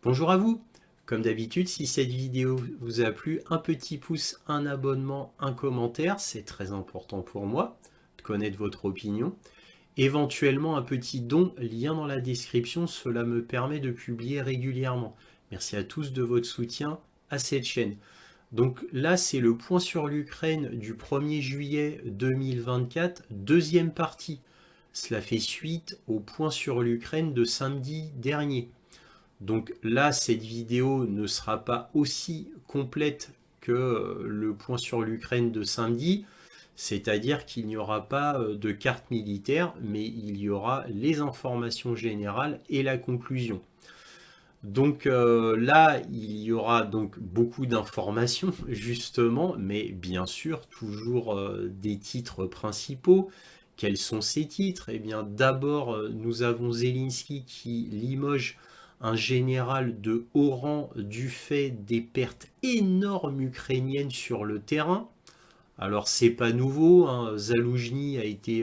Bonjour à vous. Comme d'habitude, si cette vidéo vous a plu, un petit pouce, un abonnement, un commentaire, c'est très important pour moi de connaître votre opinion. Éventuellement un petit don, lien dans la description, cela me permet de publier régulièrement. Merci à tous de votre soutien à cette chaîne. Donc là, c'est le point sur l'Ukraine du 1er juillet 2024, deuxième partie. Cela fait suite au point sur l'Ukraine de samedi dernier. Donc là, cette vidéo ne sera pas aussi complète que le point sur l'Ukraine de samedi, c'est-à-dire qu'il n'y aura pas de carte militaire, mais il y aura les informations générales et la conclusion. Donc là, il y aura donc beaucoup d'informations, justement, mais bien sûr, toujours des titres principaux. Quels sont ces titres? Eh bien, d'abord, nous avons Zelensky qui limoge un général de haut rang du fait des pertes énormes ukrainiennes sur le terrain. Alors c'est pas nouveau, hein, Zaloujny a été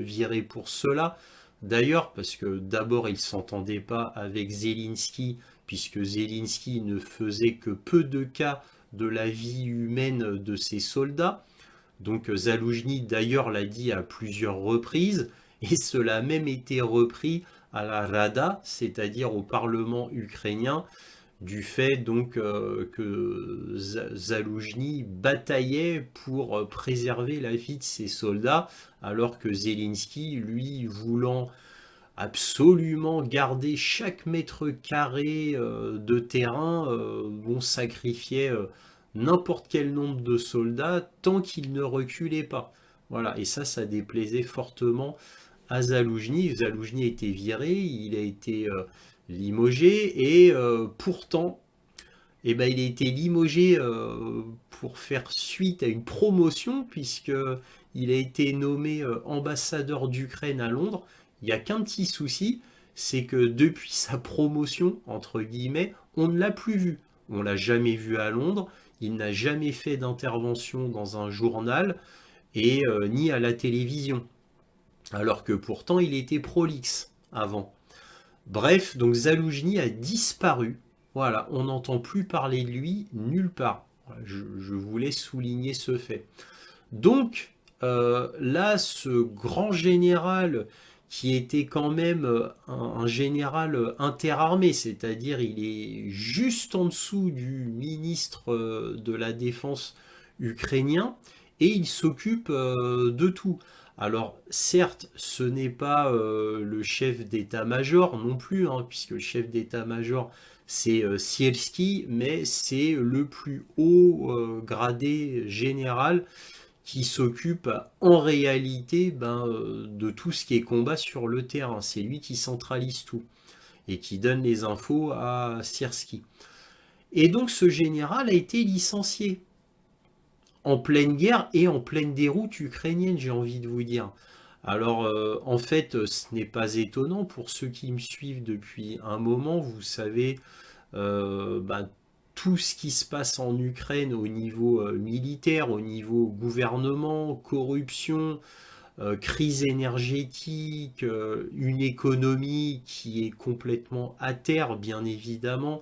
viré pour cela. D'ailleurs, parce que d'abord il s'entendait pas avec Zelensky, puisque Zelensky ne faisait que peu de cas de la vie humaine de ses soldats. Donc Zaloujny d'ailleurs l'a dit à plusieurs reprises, et cela a même été repris à la Rada, c'est-à-dire au Parlement ukrainien, du fait donc que Zaloujny bataillait pour préserver la vie de ses soldats, alors que Zelensky, lui, voulant absolument garder chaque mètre carré de terrain, on sacrifiait n'importe quel nombre de soldats tant qu'il ne reculait pas. Voilà, et ça déplaisait fortement à Zaloujny. Zaloujny a été viré, il a été limogé, et pourtant, eh ben, il a été limogé pour faire suite à une promotion, puisque il a été nommé ambassadeur d'Ukraine à Londres. Il n'y a qu'un petit souci, c'est que depuis sa promotion, entre guillemets, on ne l'a plus vu. On l'a jamais vu à Londres, il n'a jamais fait d'intervention dans un journal et ni à la télévision. Alors que pourtant il était prolixe avant. Bref, donc Zaloujny a disparu. Voilà, on n'entend plus parler de lui nulle part. Voilà, je voulais souligner ce fait. Donc là, ce grand général qui était quand même un général interarmé, c'est-à-dire il est juste en dessous du ministre de la Défense ukrainien, et il s'occupe de tout. Alors certes, ce n'est pas le chef d'état-major non plus, hein, puisque le chef d'état-major c'est Sierski, mais c'est le plus haut gradé général qui s'occupe en réalité de tout ce qui est combat sur le terrain. C'est lui qui centralise tout et qui donne les infos à Sierski. Et donc ce général a été licencié en pleine guerre et en pleine déroute ukrainienne, j'ai envie de vous dire. Alors en fait, ce n'est pas étonnant pour ceux qui me suivent depuis un moment. Vous savez, tout ce qui se passe en Ukraine au niveau militaire, au niveau gouvernement, corruption, crise énergétique, une économie qui est complètement à terre, bien évidemment.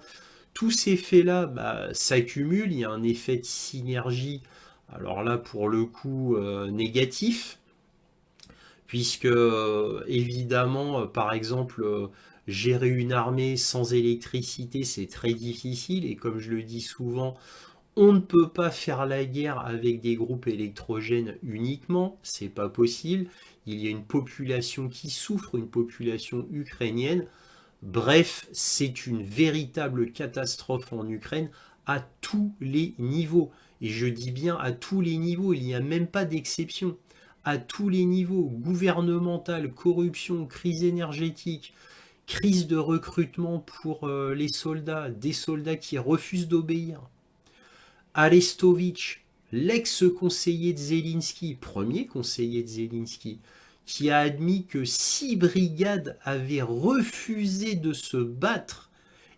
Tous ces faits-là s'accumulent, il y a un effet de synergie, alors là pour le coup négatif, puisque évidemment, par exemple, gérer une armée sans électricité, c'est très difficile, et comme je le dis souvent, on ne peut pas faire la guerre avec des groupes électrogènes uniquement, c'est pas possible. Il y a une population qui souffre, une population ukrainienne. Bref, c'est une véritable catastrophe en Ukraine à tous les niveaux. Et je dis bien à tous les niveaux, il n'y a même pas d'exception. À tous les niveaux, gouvernemental, corruption, crise énergétique, crise de recrutement pour les soldats, des soldats qui refusent d'obéir. Arestovitch, l'ex-conseiller de Zelensky, premier conseiller de Zelensky, qui a admis que 6 brigades avaient refusé de se battre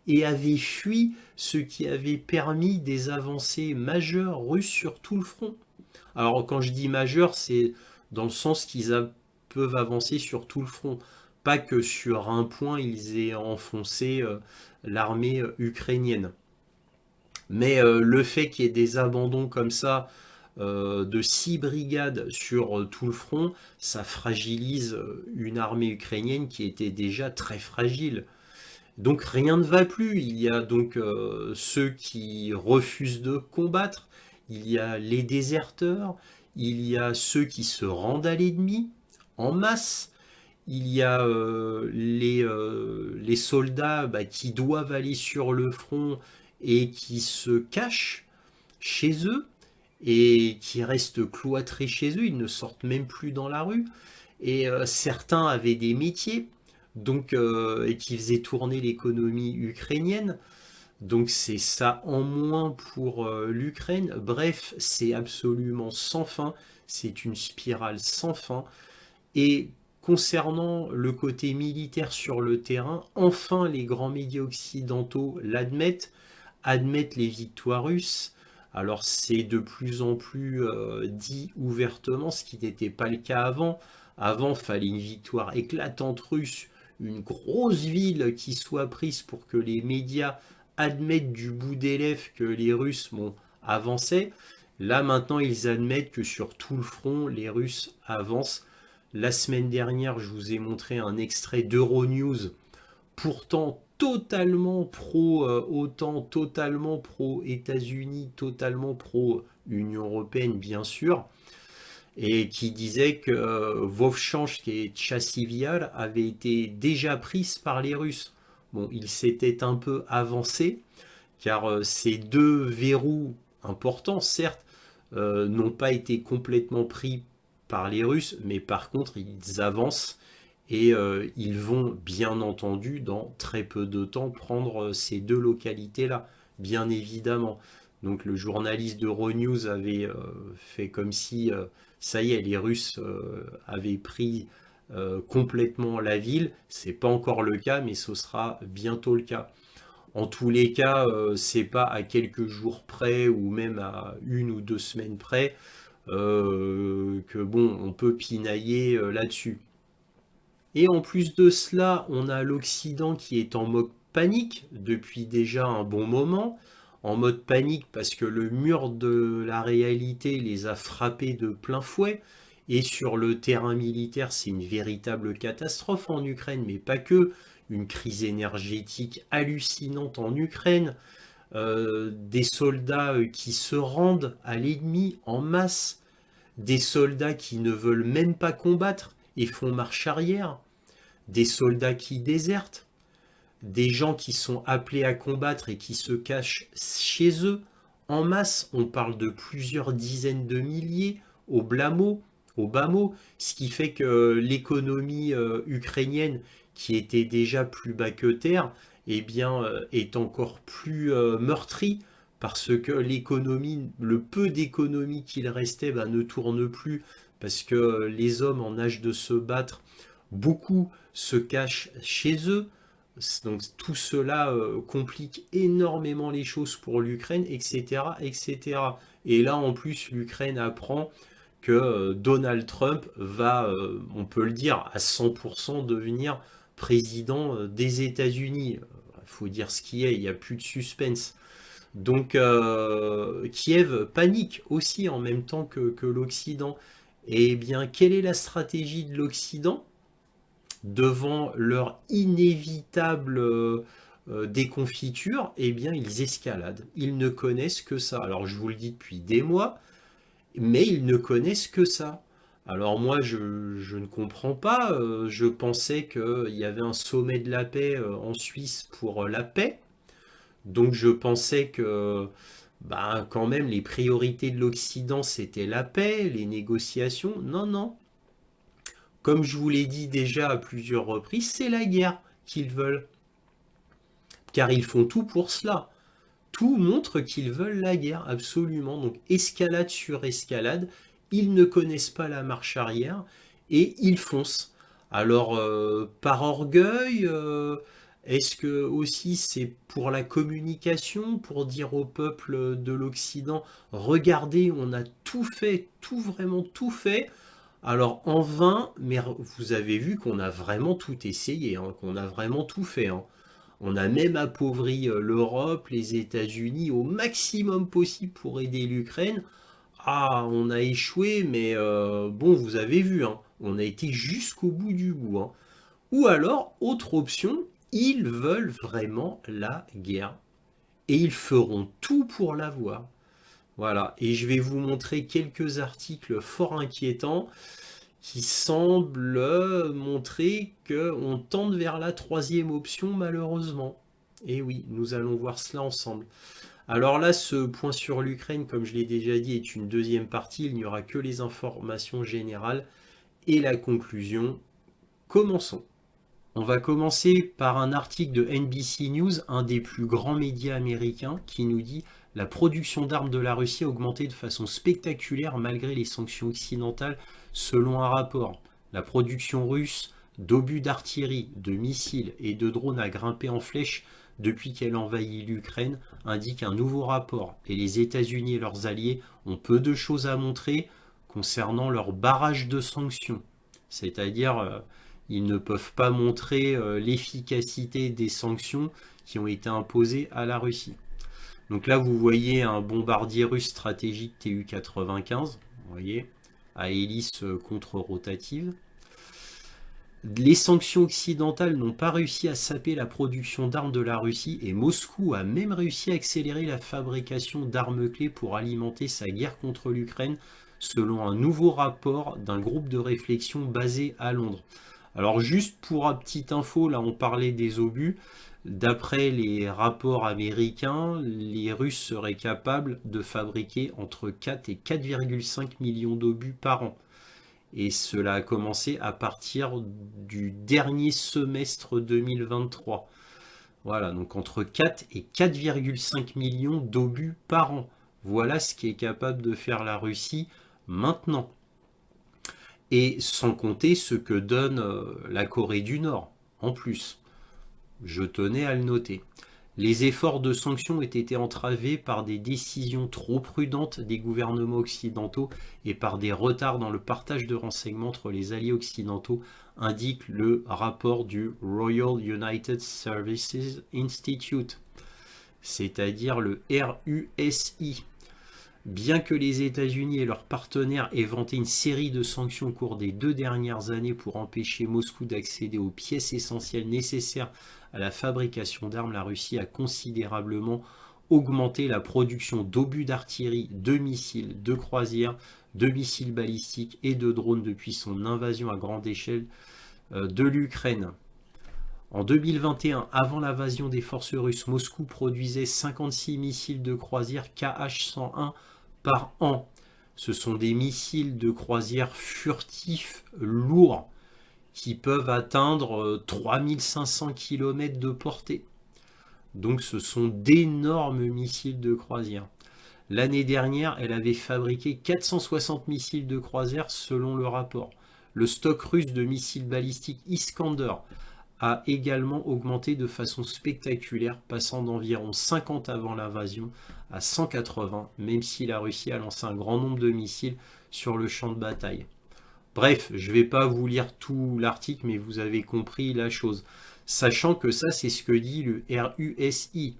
et avaient fui, ce qui avait permis des avancées majeures russes sur tout le front. Alors quand je dis majeures, c'est dans le sens qu'ils peuvent avancer sur tout le front. pas que sur un point ils aient enfoncé l'armée ukrainienne. Mais le fait qu'il y ait des abandons comme ça de 6 brigades sur tout le front, ça fragilise une armée ukrainienne qui était déjà très fragile. Donc rien ne va plus. Il y a donc ceux qui refusent de combattre, il y a les déserteurs, il y a ceux qui se rendent à l'ennemi en masse, il y a les soldats qui doivent aller sur le front et qui se cachent chez eux et qui restent cloîtrés chez eux, ils ne sortent même plus dans la rue. Et certains avaient des métiers donc, et qui faisaient tourner l'économie ukrainienne. Donc c'est ça en moins pour l'Ukraine. Bref, c'est absolument sans fin. C'est une spirale sans fin. Et concernant le côté militaire sur le terrain, enfin les grands médias occidentaux l'admettent, admettent les victoires russes. Alors c'est de plus en plus dit ouvertement, ce qui n'était pas le cas avant. Avant, il fallait une victoire éclatante russe, une grosse ville qui soit prise pour que les médias admettent du bout des lèvres que les Russes avançaient. Là maintenant, ils admettent que sur tout le front, les Russes avancent. La semaine dernière, je vous ai montré un extrait d'Euronews, pourtant totalement pro-OTAN, totalement pro-États-Unis, totalement pro-Union européenne, bien sûr, et qui disait que Vovchansk et Tchassivial avaient été déjà prises par les Russes. Bon, ils s'étaient un peu avancés, car ces deux verrous importants, certes, n'ont pas été complètement pris par les Russes, mais par contre, ils avancent et ils vont bien entendu dans très peu de temps prendre ces deux localités-là, bien évidemment. Donc le journaliste d'Euronews avait fait comme si, ça y est, les Russes avaient pris complètement la ville. C'est pas encore le cas, mais ce sera bientôt le cas. En tous les cas, c'est pas à quelques jours près ou même à 1 ou 2 semaines près que bon, on peut pinailler là-dessus. Et en plus de cela, on a l'Occident qui est en mode panique depuis déjà un bon moment. En mode panique parce que le mur de la réalité les a frappés de plein fouet. Et sur le terrain militaire, c'est une véritable catastrophe en Ukraine, mais pas que. Une crise énergétique hallucinante en Ukraine. Des soldats qui se rendent à l'ennemi en masse. Des soldats qui ne veulent même pas combattre et font marche arrière. Des soldats qui désertent, des gens qui sont appelés à combattre et qui se cachent chez eux. En masse, on parle de plusieurs dizaines de milliers au bas mot, ce qui fait que l'économie ukrainienne, qui était déjà plus bas que terre, eh bien, est encore plus meurtrie, parce que l'économie, le peu d'économie qu'il restait, ne tourne plus, parce que les hommes en âge de se battre, beaucoup se cachent chez eux. Donc tout cela complique énormément les choses pour l'Ukraine, etc., etc. Et là, en plus, l'Ukraine apprend que Donald Trump va, on peut le dire, à 100% devenir président des États-Unis. Il faut dire ce qui est, il n'y a plus de suspense. Donc Kiev panique aussi en même temps que l'Occident. Et bien, quelle est la stratégie de l'Occident devant leur inévitable déconfiture? Eh bien, ils escaladent. Ils ne connaissent que ça. Alors, je vous le dis depuis des mois, mais ils ne connaissent que ça. Alors moi, je ne comprends pas. Je pensais qu'il y avait un sommet de la paix en Suisse pour la paix. Donc je pensais que quand même les priorités de l'Occident, c'était la paix, les négociations. Non, non. Comme je vous l'ai dit déjà à plusieurs reprises, c'est la guerre qu'ils veulent. Car ils font tout pour cela. Tout montre qu'ils veulent la guerre, absolument. Donc escalade sur escalade, ils ne connaissent pas la marche arrière et ils foncent. Alors par orgueil, est-ce que aussi c'est pour la communication, pour dire au peuple de l'Occident, regardez, on a tout fait, tout vraiment tout fait. Alors en vain, mais vous avez vu qu'on a vraiment tout essayé, hein, qu'on a vraiment tout fait, hein. On a même appauvri l'Europe, les États-Unis au maximum possible pour aider l'Ukraine. Ah, on a échoué, mais bon, vous avez vu, hein, on a été jusqu'au bout du bout, hein. Ou alors, autre option, ils veulent vraiment la guerre. Et ils feront tout pour l'avoir. Voilà, et je vais vous montrer quelques articles fort inquiétants qui semblent montrer qu'on tente vers la troisième option malheureusement. Et oui, nous allons voir cela ensemble. Alors là, ce point sur l'Ukraine, comme je l'ai déjà dit, est une deuxième partie. Il n'y aura que les informations générales et la conclusion. Commençons. On va commencer par un article de NBC News, un des plus grands médias américains, qui nous dit: la production d'armes de la Russie a augmenté de façon spectaculaire malgré les sanctions occidentales, selon un rapport. La production russe d'obus d'artillerie, de missiles et de drones a grimpé en flèche depuis qu'elle envahit l'Ukraine, indique un nouveau rapport, et les États-Unis et leurs alliés ont peu de choses à montrer concernant leur barrage de sanctions. C'est-à-dire, ils ne peuvent pas montrer l'efficacité des sanctions qui ont été imposées à la Russie. Donc là, vous voyez un bombardier russe stratégique Tu-95, vous voyez, à hélice contre-rotative. Les sanctions occidentales n'ont pas réussi à saper la production d'armes de la Russie et Moscou a même réussi à accélérer la fabrication d'armes clés pour alimenter sa guerre contre l'Ukraine, selon un nouveau rapport d'un groupe de réflexion basé à Londres. Alors juste pour une petite info, là on parlait des obus. D'après les rapports américains, les Russes seraient capables de fabriquer entre 4 et 4,5 millions d'obus par an. Et cela a commencé à partir du dernier semestre 2023. Voilà, donc entre 4 et 4,5 millions d'obus par an. Voilà ce qui est capable de faire la Russie maintenant. Et sans compter ce que donne la Corée du Nord, en plus. Je tenais à le noter. Les efforts de sanctions ont été entravés par des décisions trop prudentes des gouvernements occidentaux et par des retards dans le partage de renseignements entre les alliés occidentaux, indique le rapport du Royal United Services Institute, c'est-à-dire le RUSI. Bien que les États-Unis et leurs partenaires aient vanté une série de sanctions au cours des 2 dernières années pour empêcher Moscou d'accéder aux pièces essentielles nécessaires à la fabrication d'armes, la Russie a considérablement augmenté la production d'obus d'artillerie, de missiles, de croisières, de missiles balistiques et de drones depuis son invasion à grande échelle de l'Ukraine. En 2021, avant l'invasion des forces russes, Moscou produisait 56 missiles de croisière Kh-101 par an. Ce sont des missiles de croisière furtifs lourds qui peuvent atteindre 3500 km de portée. Donc ce sont d'énormes missiles de croisière. L'année dernière, elle avait fabriqué 460 missiles de croisière selon le rapport. Le stock russe de missiles balistiques Iskander a également augmenté de façon spectaculaire, passant d'environ 50 avant l'invasion à 180, même si la Russie a lancé un grand nombre de missiles sur le champ de bataille. Bref, je ne vais pas vous lire tout l'article, mais vous avez compris la chose. Sachant que ça, c'est ce que dit le RUSI.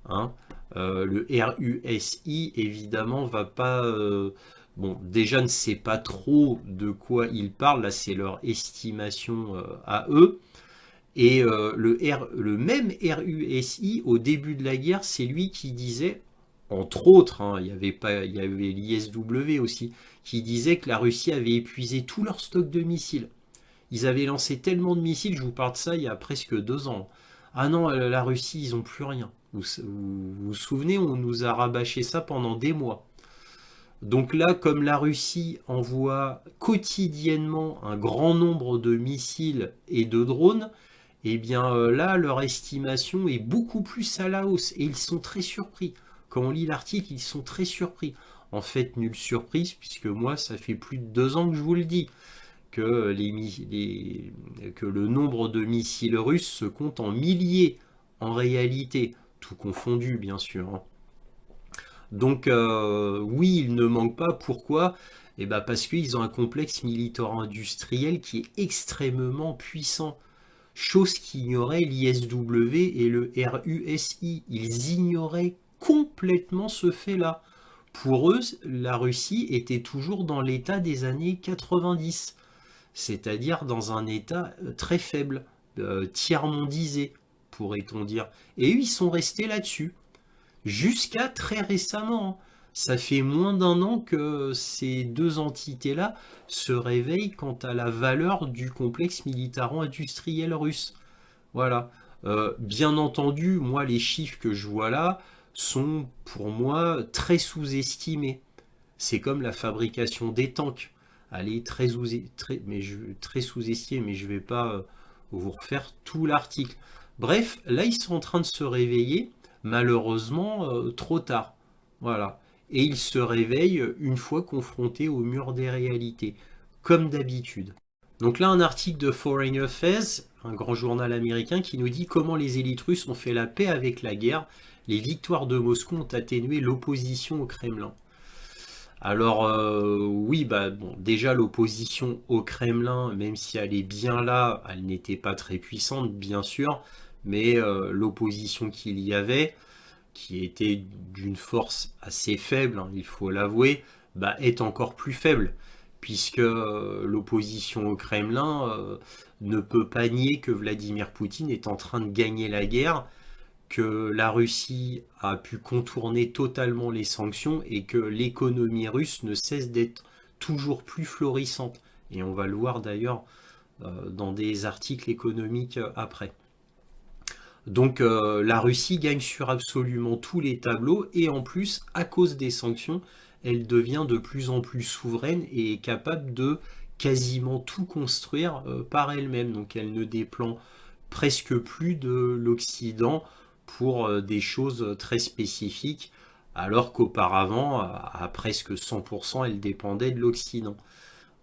Hein, le RUSI, évidemment, va pas... bon, déjà ne sait pas trop de quoi il parle. Là, c'est leur estimation à eux. Et le même RUSI, au début de la guerre, c'est lui qui disait, entre autres, hein, il y avait l'ISW aussi, qui disait que la Russie avait épuisé tout leur stock de missiles. Ils avaient lancé tellement de missiles, je vous parle de ça il y a presque 2 ans. Ah non, la Russie, ils n'ont plus rien. Vous souvenez, on nous a rabâché ça pendant des mois. Donc là, comme la Russie envoie quotidiennement un grand nombre de missiles et de drones, eh bien là, leur estimation est beaucoup plus à la hausse et ils sont très surpris. Quand on lit l'article, ils sont très surpris. En fait, nulle surprise, puisque moi, ça fait plus de 2 ans que je vous le dis, que, que le nombre de missiles russes se compte en milliers, en réalité, tout confondu, bien sûr, hein. Donc oui, il ne manque pas. Pourquoi? Eh ben parce qu'ils ont un complexe militaro-industriel qui est extrêmement puissant. Chose qu'ignorait l'ISW et le RUSI. Ils ignoraient complètement ce fait-là. Pour eux, la Russie était toujours dans l'état des années 90, c'est-à-dire dans un état très faible, tiers-mondisé, pourrait-on dire. Et eux, ils sont restés là-dessus, jusqu'à très récemment. Ça fait moins d'un an que ces deux entités-là se réveillent quant à la valeur du complexe militaro-industriel russe. Voilà. Bien entendu, moi, les chiffres que je vois là sont pour moi très sous-estimés. C'est comme la fabrication des tanks. Elle est très sous-estimée, mais je ne vais pas vous refaire tout l'article. Bref, là, ils sont en train de se réveiller, malheureusement, trop tard. Voilà. Et ils se réveillent une fois confrontés au mur des réalités, comme d'habitude. Donc là, un article de Foreign Affairs, un grand journal américain, qui nous dit comment les élites russes ont fait la paix avec la guerre. Les victoires de Moscou ont atténué l'opposition au Kremlin. Alors oui, bah bon, déjà l'opposition au Kremlin, même si elle est bien là, elle n'était pas très puissante, bien sûr, mais l'opposition qu'il y avait, qui était d'une force assez faible, hein, il faut l'avouer, bah, est encore plus faible, puisque l'opposition au Kremlin ne peut pas nier que Vladimir Poutine est en train de gagner la guerre, que la Russie a pu contourner totalement les sanctions et que l'économie russe ne cesse d'être toujours plus florissante. Et on va le voir d'ailleurs dans des articles économiques après. Donc la Russie gagne sur absolument tous les tableaux et en plus, à cause des sanctions, elle devient de plus en plus souveraine et est capable de quasiment tout construire par elle-même. Donc elle ne dépend presque plus de l'Occident pour des choses très spécifiques, alors qu'auparavant, à presque 100%, elle dépendait de l'Occident.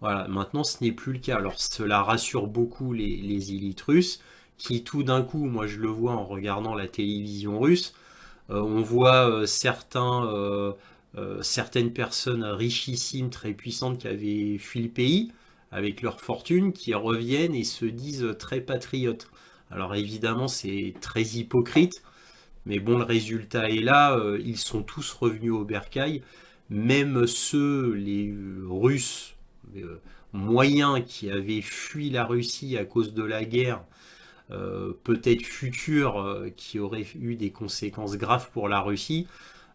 Voilà, maintenant ce n'est plus le cas. Alors cela rassure beaucoup les élites russes, qui tout d'un coup, moi je le vois en regardant la télévision russe, on voit certaines personnes richissimes, très puissantes qui avaient fui le pays avec leur fortune, qui reviennent et se disent très patriotes. Alors évidemment c'est très hypocrite, mais bon le résultat est là, ils sont tous revenus au bercail, même ceux, les Russes moyens qui avaient fui la Russie à cause de la guerre, peut-être future, qui aurait eu des conséquences graves pour la Russie,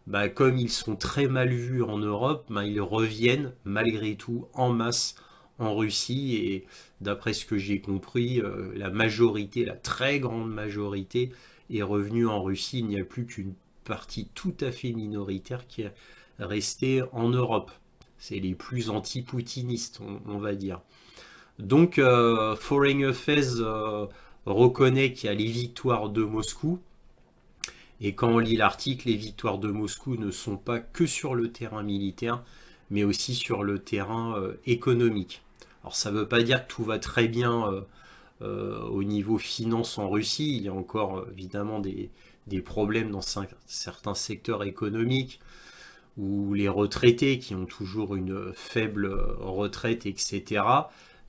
bah, comme ils sont très mal vus en Europe, bah, ils reviennent malgré tout en masse en Russie et d'après ce que j'ai compris, la majorité, la très grande majorité est revenue en Russie. Il n'y a plus qu'une partie tout à fait minoritaire qui est restée en Europe. C'est les plus anti-poutinistes, on va dire. Donc, Foreign Affairs reconnaît qu'il y a les victoires de Moscou. Et quand on lit l'article, les victoires de Moscou ne sont pas que sur le terrain militaire, mais aussi sur le terrain économique. Alors ça ne veut pas dire que tout va très bien au niveau finance en Russie. Il y a encore évidemment des problèmes dans certains secteurs économiques, ou les retraités qui ont toujours une faible retraite, etc.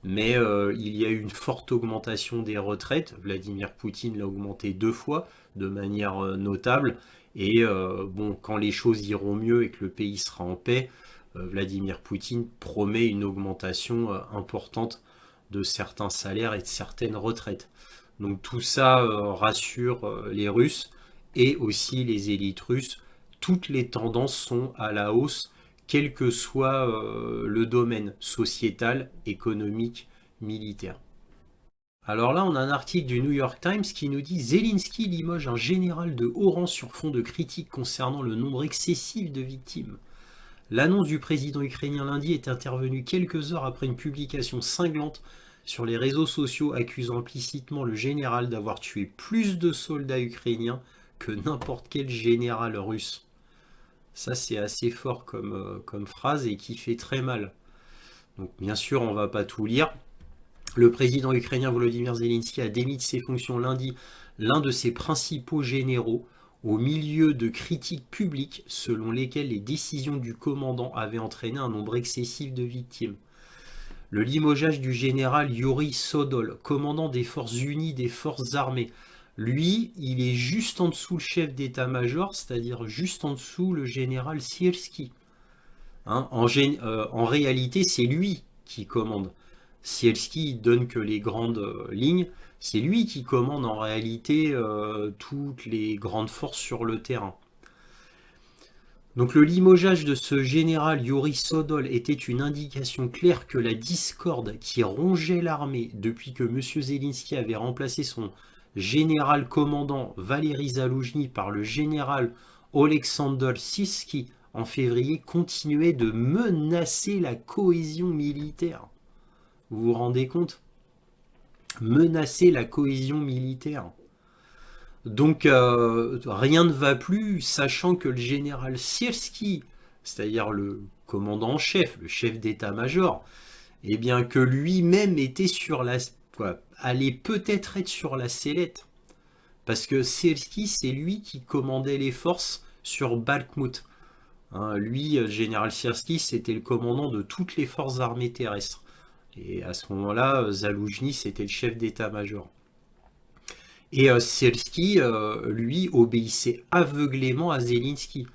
Mais il y a eu une forte augmentation des retraites. Vladimir Poutine l'a augmenté 2 fois de manière notable. Et bon, quand les choses iront mieux et que le pays sera en paix, Vladimir Poutine promet une augmentation importante de certains salaires et de certaines retraites. Donc tout ça rassure les Russes et aussi les élites russes. Toutes les tendances sont à la hausse, quel que soit le domaine sociétal, économique, militaire. Alors là, on a un article du New York Times qui nous dit Zelensky limoge un général de haut rang sur fond de critiques concernant le nombre excessif de victimes. L'annonce du président ukrainien lundi est intervenue quelques heures après une publication cinglante sur les réseaux sociaux accusant implicitement le général d'avoir tué plus de soldats ukrainiens que n'importe quel général russe. Ça, c'est assez fort comme phrase et qui fait très mal. Donc, bien sûr, on ne va pas tout lire. Le président ukrainien Volodymyr Zelensky a démis de ses fonctions lundi l'un de ses principaux généraux au milieu de critiques publiques selon lesquelles les décisions du commandant avaient entraîné un nombre excessif de victimes. Le limogeage du général Yuri Sodol, commandant des forces unies des forces armées. Lui, il est juste en dessous le chef d'état-major, c'est-à-dire juste en dessous le général Sierski. Hein, en réalité, c'est lui qui commande. Sierski donne que les grandes lignes. C'est lui qui commande en réalité toutes les grandes forces sur le terrain. Donc le limogeage de ce général Yuri Sodol était une indication claire que la discorde qui rongeait l'armée depuis que M. Zelensky avait remplacé son général commandant Valéry Zaloujny par le général Oleksandr Syrski en février continuait de menacer la cohésion militaire. Vous vous rendez compte? Menacer la cohésion militaire. Donc rien ne va plus, sachant que le général Sierski, c'est-à-dire le commandant en chef, le chef d'état-major, eh bien que lui-même était sur la, allait peut-être être sur la sellette, parce que Sierski, c'est lui qui commandait les forces sur Bakhmout. Hein, lui, général Sierski, c'était le commandant de toutes les forces armées terrestres. Et à ce moment-là, Zaloujny, c'était le chef d'état-major. Et Sierski, lui, obéissait aveuglément à Zelensky.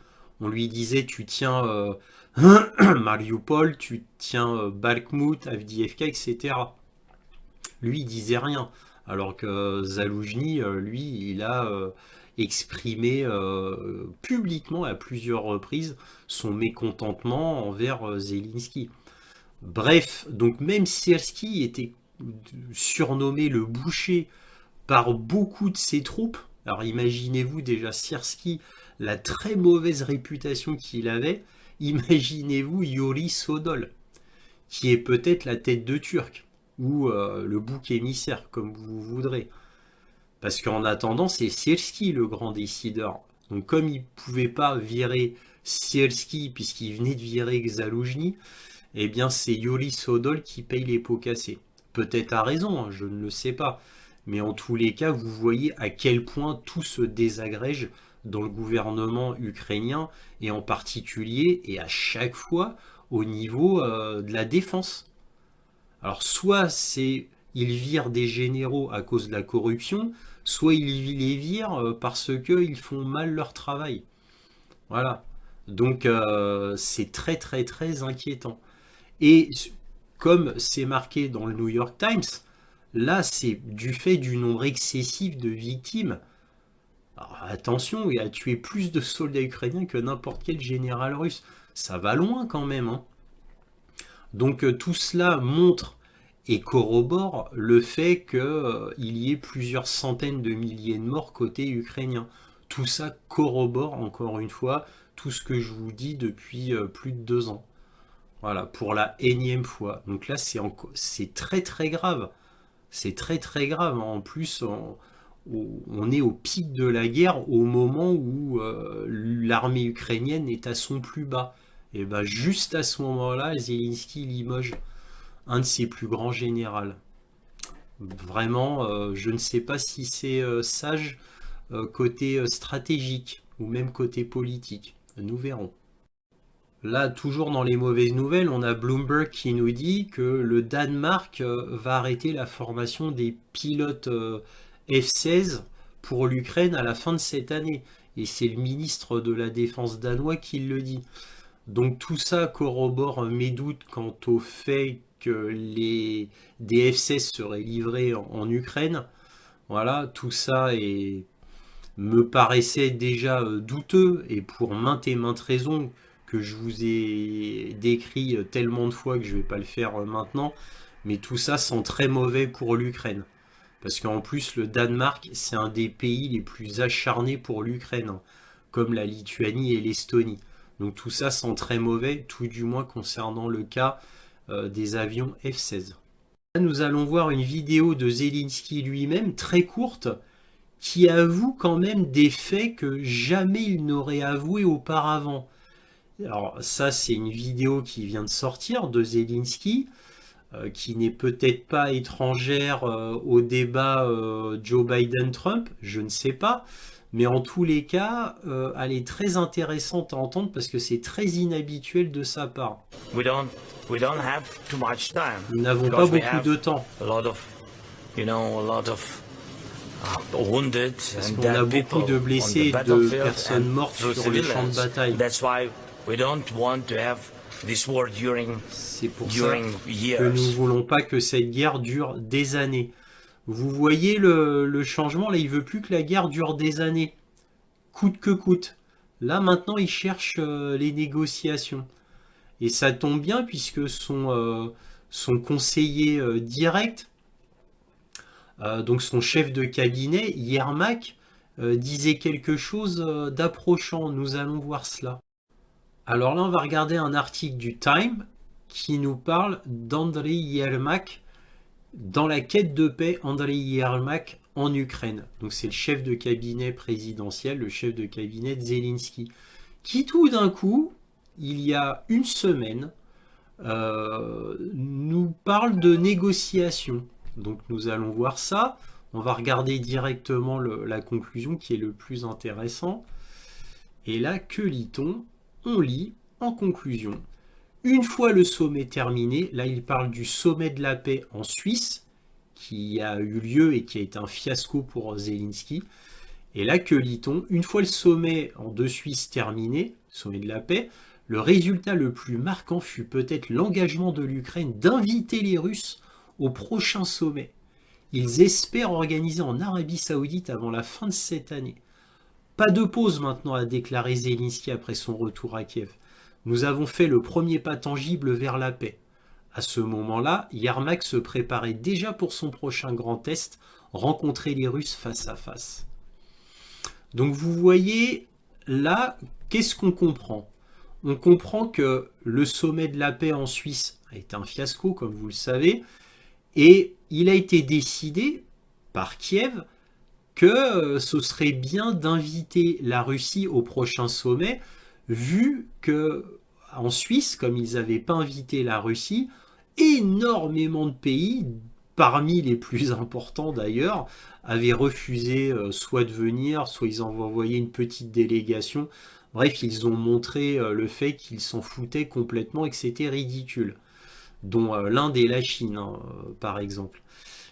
On lui disait, tu tiens Mariupol, tu tiens Bakhmout, Avdiivka, etc. Lui, il disait rien. Alors que Zaloujny, lui, il a exprimé publiquement à plusieurs reprises son mécontentement envers Zelensky. Bref, donc même Sierski était surnommé le boucher par beaucoup de ses troupes. Alors imaginez-vous déjà Sierski, la très mauvaise réputation qu'il avait. Imaginez-vous Yuri Sodol, qui est peut-être la tête de Turc, ou le bouc émissaire, comme vous voudrez. Parce qu'en attendant, c'est Sierski le grand décideur. Donc comme il ne pouvait pas virer Sierski, puisqu'il venait de virer Zaloujny, eh bien c'est Yuri Sodol qui paye les pots cassés. Peut-être à raison, hein, je ne le sais pas. Mais en tous les cas, vous voyez à quel point tout se désagrège dans le gouvernement ukrainien, et en particulier, et à chaque fois, au niveau de la défense. Alors soit c'est ils virent des généraux à cause de la corruption, soit ils les virent parce qu'ils font mal leur travail. Voilà. Donc c'est très très très inquiétant. Et comme c'est marqué dans le New York Times, là, c'est du fait du nombre excessif de victimes. Alors, attention, il a tué plus de soldats ukrainiens que n'importe quel général russe. Ça va loin quand même. Hein. Donc tout cela montre et corrobore le fait qu'il y ait plusieurs centaines de milliers de morts côté ukrainien. Tout ça corrobore encore une fois tout ce que je vous dis depuis plus de 2 ans. Voilà, pour la énième fois. Donc là, c'est très très grave. C'est très très grave. En plus, on est au pic de la guerre au moment où l'armée ukrainienne est à son plus bas. Et bien juste à ce moment-là, Zelensky limoge un de ses plus grands généraux. Vraiment, je ne sais pas si c'est sage côté stratégique ou même côté politique. Nous verrons. Là, toujours dans les mauvaises nouvelles, on a Bloomberg qui nous dit que le Danemark va arrêter la formation des pilotes F-16 pour l'Ukraine à la fin de cette année. Et c'est le ministre de la Défense danois qui le dit. Donc tout ça corrobore mes doutes quant au fait que des F-16 seraient livrés en Ukraine. Voilà, tout ça me paraissait déjà douteux, et pour maintes et maintes raisons que je vous ai décrit tellement de fois que je ne vais pas le faire maintenant, mais tout ça sent très mauvais pour l'Ukraine. Parce qu'en plus, le Danemark, c'est un des pays les plus acharnés pour l'Ukraine, hein, comme la Lituanie et l'Estonie. Donc tout ça sent très mauvais, tout du moins concernant le cas des avions F-16. Là, nous allons voir une vidéo de Zelensky lui-même, très courte, qui avoue quand même des faits que jamais il n'aurait avoué auparavant. Alors ça, c'est une vidéo qui vient de sortir de Zelensky, qui n'est peut-être pas étrangère au débat Joe Biden-Trump, je ne sais pas, Mais en tous les cas, elle est très intéressante à entendre parce que c'est très inhabituel de sa part. We don't have too much time Nous n'avons pas because we beaucoup have de temps a lot of, a lot of wounded parce and qu'on a dead beaucoup people de on blessés the et de battlefield personnes and mortes through sur les champs de civilians. bataille. That's why we don't want to have this war C'est pour ça during que nous years. voulons pas que cette guerre dure des années. Vous voyez le changement, là, il veut plus que la guerre dure des années, coûte que coûte. Là, maintenant, il cherche les négociations. Et ça tombe bien puisque son conseiller direct, donc son chef de cabinet, Yermak, disait quelque chose d'approchant. Nous allons voir cela. Alors là, on va regarder un article du Time qui nous parle d'Andriy Yermak dans la quête de paix. Andriy Yermak en Ukraine. Donc c'est le chef de cabinet présidentiel, le chef de cabinet de Zelensky, qui tout d'un coup, il y a une semaine, nous parle de négociations. Donc nous allons voir ça. On va regarder directement la conclusion qui est le plus intéressant. Et là, que lit-on? On lit en conclusion. Une fois le sommet terminé, là il parle du sommet de la paix en Suisse, qui a eu lieu et qui a été un fiasco pour Zelensky. Et là, que lit-on? Une fois le sommet de Suisse terminé, sommet de la paix, le résultat le plus marquant fut peut-être l'engagement de l'Ukraine d'inviter les Russes au prochain sommet. Ils espèrent organiser en Arabie Saoudite avant la fin de cette année. Pas de pause maintenant, a déclaré Zelensky après son retour à Kiev. Nous avons fait le premier pas tangible vers la paix. À ce moment-là, Yermak se préparait déjà pour son prochain grand test, rencontrer les Russes face à face. Donc vous voyez, là, qu'est-ce qu'on comprend? On comprend que le sommet de la paix en Suisse a été un fiasco, comme vous le savez, et il a été décidé par Kiev que ce serait bien d'inviter la Russie au prochain sommet, vu que en Suisse, comme ils n'avaient pas invité la Russie, énormément de pays, parmi les plus importants d'ailleurs, avaient refusé soit de venir, soit ils ont envoyé une petite délégation. Bref, ils ont montré le fait qu'ils s'en foutaient complètement et que c'était ridicule, dont l'Inde et la Chine, hein, par exemple.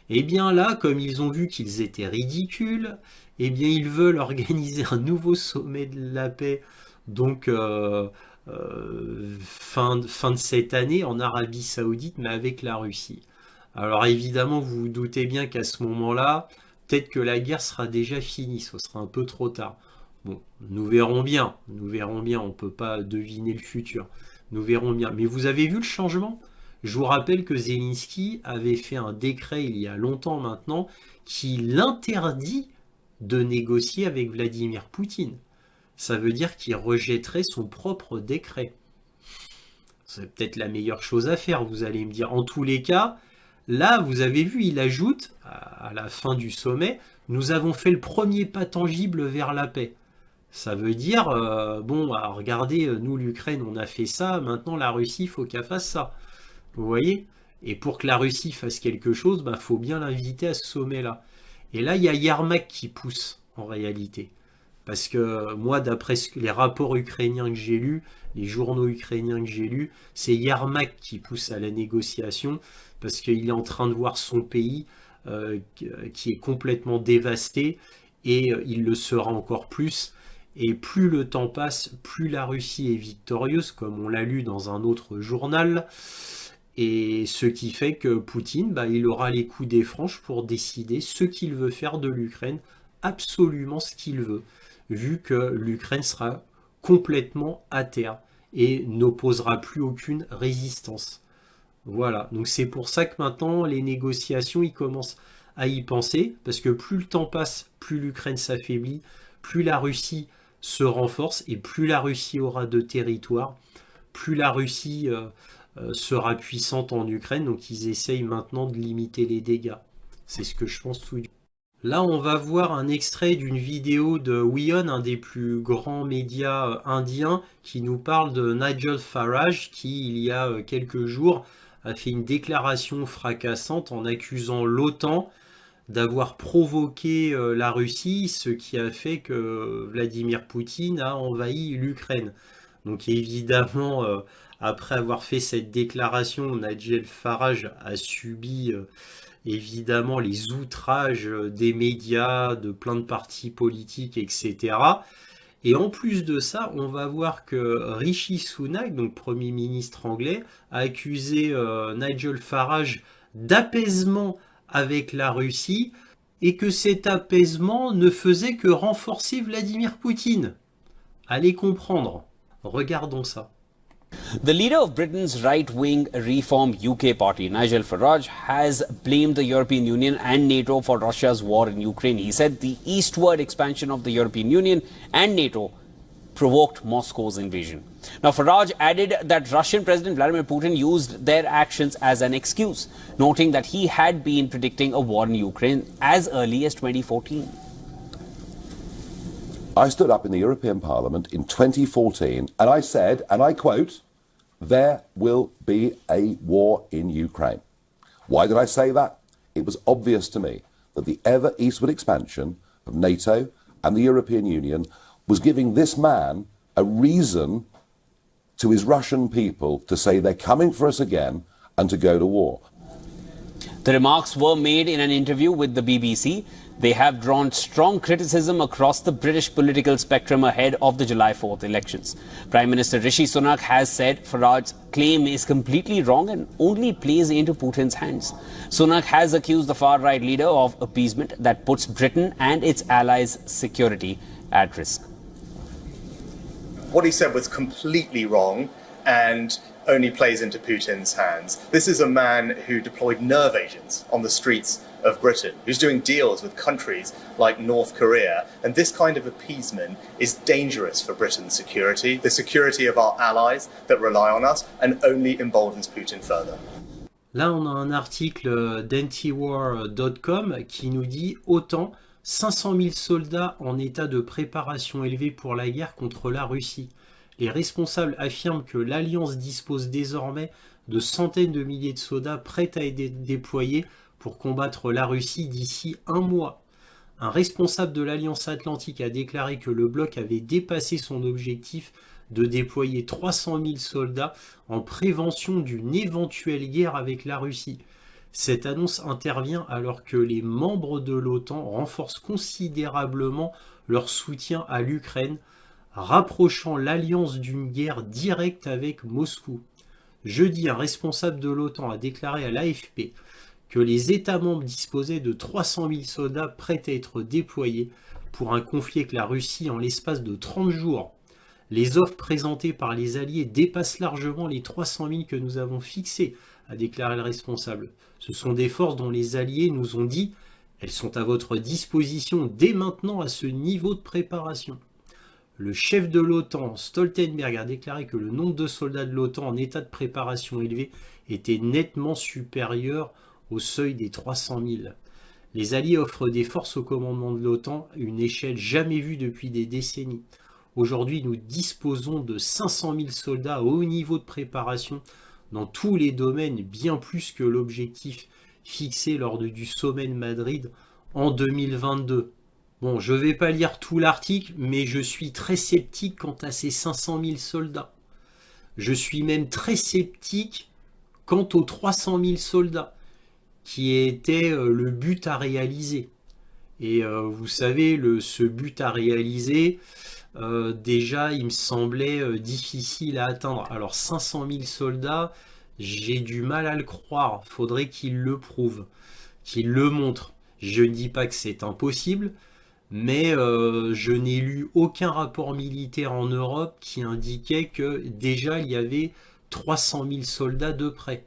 Et bien là, comme ils ont vu qu'ils étaient ridicules, eh bien ils veulent organiser un nouveau sommet de la paix, donc fin de cette année en Arabie Saoudite, mais avec la Russie. Alors évidemment, vous vous doutez bien qu'à ce moment-là, peut-être que la guerre sera déjà finie, ce sera un peu trop tard. Bon, nous verrons bien, on ne peut pas deviner le futur. Nous verrons bien. Mais vous avez vu le changement? Je vous rappelle que Zelensky avait fait un décret il y a longtemps maintenant qui l'interdit de négocier avec Vladimir Poutine. Ça veut dire qu'il rejetterait son propre décret. C'est peut-être la meilleure chose à faire, vous allez me dire. En tous les cas, là, vous avez vu, il ajoute, à la fin du sommet, nous avons fait le premier pas tangible vers la paix. Ça veut dire, bon, regardez, nous, l'Ukraine, on a fait ça, maintenant la Russie, il faut qu'elle fasse ça. Vous voyez? Et pour que la Russie fasse quelque chose, il faut bien l'inviter à ce sommet-là. Et là, il y a Yermak qui pousse, en réalité. Parce que moi, d'après les rapports ukrainiens que j'ai lus, les journaux ukrainiens que j'ai lus, c'est Yermak qui pousse à la négociation, parce qu'il est en train de voir son pays qui est complètement dévasté, et il le sera encore plus. Et plus le temps passe, plus la Russie est victorieuse, comme on l'a lu dans un autre journal. Et ce qui fait que Poutine, il aura les coups des franches pour décider ce qu'il veut faire de l'Ukraine, absolument ce qu'il veut, vu que l'Ukraine sera complètement à terre et n'opposera plus aucune résistance. Voilà, donc c'est pour ça que maintenant les négociations, ils commencent à y penser, parce que plus le temps passe, plus l'Ukraine s'affaiblit, plus la Russie se renforce, et plus la Russie aura de territoire, plus la Russie sera puissante en Ukraine, donc ils essayent maintenant de limiter les dégâts. C'est ce que je pense tout. Là, on va voir un extrait d'une vidéo de WION, un des plus grands médias indiens, qui nous parle de Nigel Farage, qui, il y a quelques jours, a fait une déclaration fracassante en accusant l'OTAN d'avoir provoqué la Russie, ce qui a fait que Vladimir Poutine a envahi l'Ukraine. Donc évidemment, après avoir fait cette déclaration, Nigel Farage a subi évidemment les outrages des médias, de plein de partis politiques, etc. Et en plus de ça, on va voir que Rishi Sunak, donc Premier ministre anglais, a accusé Nigel Farage d'apaisement avec la Russie et que cet apaisement ne faisait que renforcer Vladimir Poutine. Allez comprendre. Regardons ça. The leader of Britain's right-wing Reform UK party, Nigel Farage, has blamed the European Union and NATO for Russia's war in Ukraine. He said the eastward expansion of the European Union and NATO provoked Moscow's invasion. Now, Farage added that Russian President Vladimir Putin used their actions as an excuse, noting that he had been predicting a war in Ukraine as early as 2014. I stood up in the European Parliament in 2014 and I said, and I quote, "There will be a war in Ukraine." Why did I say that? It was obvious to me that the ever eastward expansion of NATO and the European Union was giving this man a reason to his Russian people to say they're coming for us again and to go to war. The remarks were made in an interview with the BBC. They have drawn strong criticism across the British political spectrum ahead of the July 4th elections. Prime Minister Rishi Sunak has said Farage's claim is completely wrong and only plays into Putin's hands. Sunak has accused the far-right leader of appeasement that puts Britain and its allies' security at risk. What he said was completely wrong and only plays into Putin's hands. This is a man who deployed nerve agents on the streets of Britain, who's doing deals with countries like North Korea, and this kind of appeasement is dangerous for Britain's security, the security of our allies that rely on us, and only emboldens Putin further. Là, on a un article d'antiwar.com qui nous dit autant 500 000 soldats en état de préparation élevée pour la guerre contre la Russie. Les responsables affirment que l'Alliance dispose désormais de centaines de milliers de soldats prêts à être déployés pour combattre la Russie d'ici un mois. Un responsable de l'Alliance Atlantique a déclaré que le bloc avait dépassé son objectif de déployer 300 000 soldats en prévention d'une éventuelle guerre avec la Russie. Cette annonce intervient alors que les membres de l'OTAN renforcent considérablement leur soutien à l'Ukraine, rapprochant l'alliance d'une guerre directe avec Moscou. Jeudi, un responsable de l'OTAN a déclaré à l'AFP que les États membres disposaient de 300 000 soldats prêts à être déployés pour un conflit avec la Russie en l'espace de 30 jours. Les offres présentées par les Alliés dépassent largement les 300 000 que nous avons fixés, a déclaré le responsable. Ce sont des forces dont les Alliés nous ont dit « Elles sont à votre disposition dès maintenant à ce niveau de préparation ». Le chef de l'OTAN, Stoltenberg, a déclaré que le nombre de soldats de l'OTAN en état de préparation élevé était nettement supérieur au seuil des 300 000. Les Alliés offrent des forces au commandement de l'OTAN à une échelle jamais vue depuis des décennies. Aujourd'hui, nous disposons de 500 000 soldats à haut niveau de préparation dans tous les domaines, bien plus que l'objectif fixé lors du sommet de Madrid en 2022. Bon, je ne vais pas lire tout l'article, mais je suis très sceptique quant à ces 500 000 soldats. Je suis même très sceptique quant aux 300 000 soldats, qui était le but à réaliser. Et vous savez, ce but à réaliser, déjà, il me semblait difficile à atteindre. Alors, 500 000 soldats, j'ai du mal à le croire. Faudrait qu'il le prouve, qu'il le montre. Je ne dis pas que c'est impossible, mais je n'ai lu aucun rapport militaire en Europe qui indiquait que déjà, il y avait 300 000 soldats de près.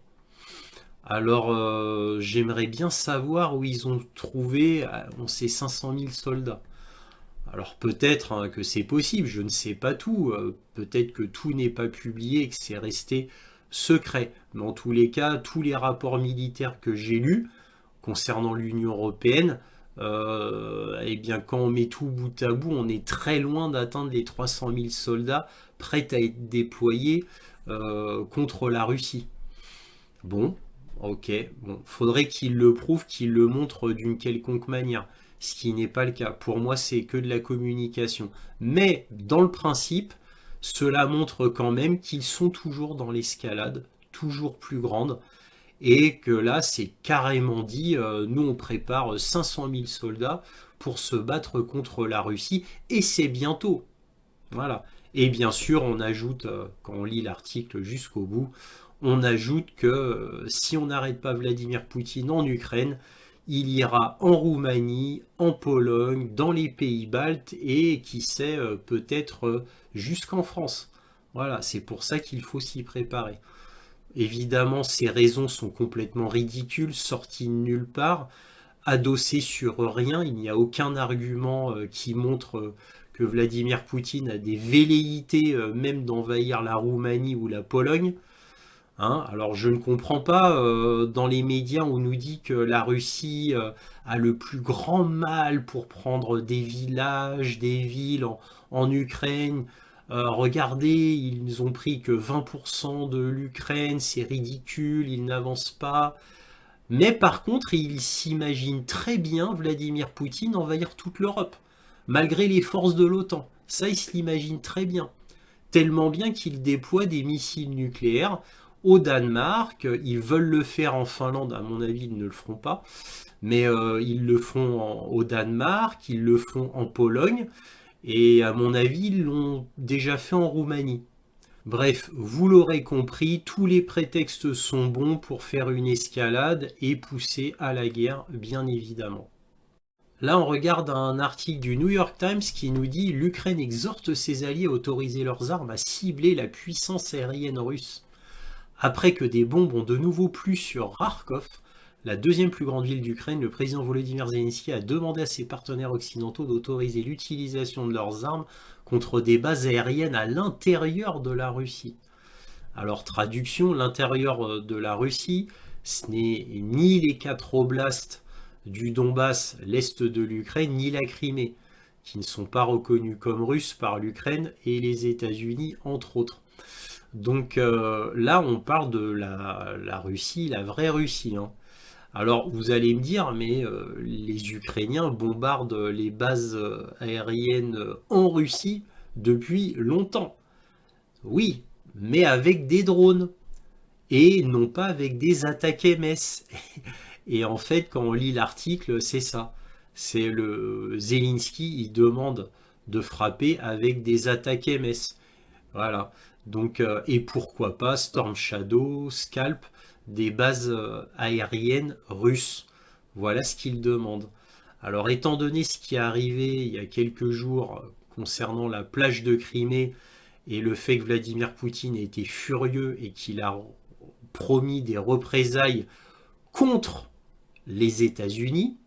Alors, j'aimerais bien savoir où ils ont trouvé ces 500 000 soldats. Alors peut-être que c'est possible, je ne sais pas tout. Peut-être que tout n'est pas publié et que c'est resté secret. Mais en tous les cas, tous les rapports militaires que j'ai lus concernant l'Union européenne, eh bien, quand on met tout bout à bout, on est très loin d'atteindre les 300 000 soldats prêts à être déployés contre la Russie. Bon, Ok, bon, faudrait qu'il le prouve, qu'il le montre d'une quelconque manière, ce qui n'est pas le cas. Pour moi, c'est que de la communication. Mais dans le principe, cela montre quand même qu'ils sont toujours dans l'escalade, toujours plus grande, et que là, c'est carrément dit, nous on prépare 500 000 soldats pour se battre contre la Russie, et c'est bientôt. Voilà. Et bien sûr, on ajoute, quand on lit l'article jusqu'au bout, on ajoute que si on n'arrête pas Vladimir Poutine en Ukraine, il ira en Roumanie, en Pologne, dans les pays baltes et qui sait, peut-être jusqu'en France. Voilà, c'est pour ça qu'il faut s'y préparer. Évidemment, ces raisons sont complètement ridicules, sorties de nulle part, adossées sur rien. Il n'y a aucun argument qui montre que Vladimir Poutine a des velléités même d'envahir la Roumanie ou la Pologne. Hein, alors je ne comprends pas, dans les médias on nous dit que la Russie a le plus grand mal pour prendre des villages, des villes en Ukraine. Regardez, ils ont pris que 20% de l'Ukraine, c'est ridicule, ils n'avancent pas. Mais par contre, ils s'imaginent très bien Vladimir Poutine envahir toute l'Europe, malgré les forces de l'OTAN. Ça, ils se l'imaginent très bien. Tellement bien qu'ils déploient des missiles nucléaires au Danemark. Ils veulent le faire en Finlande, à mon avis, ils ne le feront pas. Mais ils le font au Danemark, ils le font en Pologne. Et à mon avis, ils l'ont déjà fait en Roumanie. Bref, vous l'aurez compris, tous les prétextes sont bons pour faire une escalade et pousser à la guerre, bien évidemment. Là, on regarde un article du New York Times qui nous dit « L'Ukraine exhorte ses alliés à autoriser leurs armes à cibler la puissance aérienne russe ». Après que des bombes ont de nouveau plu sur Kharkov, la deuxième plus grande ville d'Ukraine, le président Volodymyr Zelensky a demandé à ses partenaires occidentaux d'autoriser l'utilisation de leurs armes contre des bases aériennes à l'intérieur de la Russie. Alors, traduction, l'intérieur de la Russie, ce n'est ni les 4 oblasts du Donbass, l'est de l'Ukraine, ni la Crimée, qui ne sont pas reconnus comme russes par l'Ukraine et les États-Unis, entre autres. Donc là, on parle de la Russie, la vraie Russie. Hein. Alors, vous allez me dire, mais les Ukrainiens bombardent les bases aériennes en Russie depuis longtemps. Oui, mais avec des drones et non pas avec des attaques MS. Et en fait, quand on lit l'article, c'est ça. C'est le Zelensky, il demande de frapper avec des attaques MS. Voilà. Donc, et pourquoi pas Storm Shadow, Scalp, des bases aériennes russes. Voilà ce qu'il demande. Alors, étant donné ce qui est arrivé il y a quelques jours concernant la plage de Crimée et le fait que Vladimir Poutine a été furieux et qu'il a promis des représailles contre les États-Unis,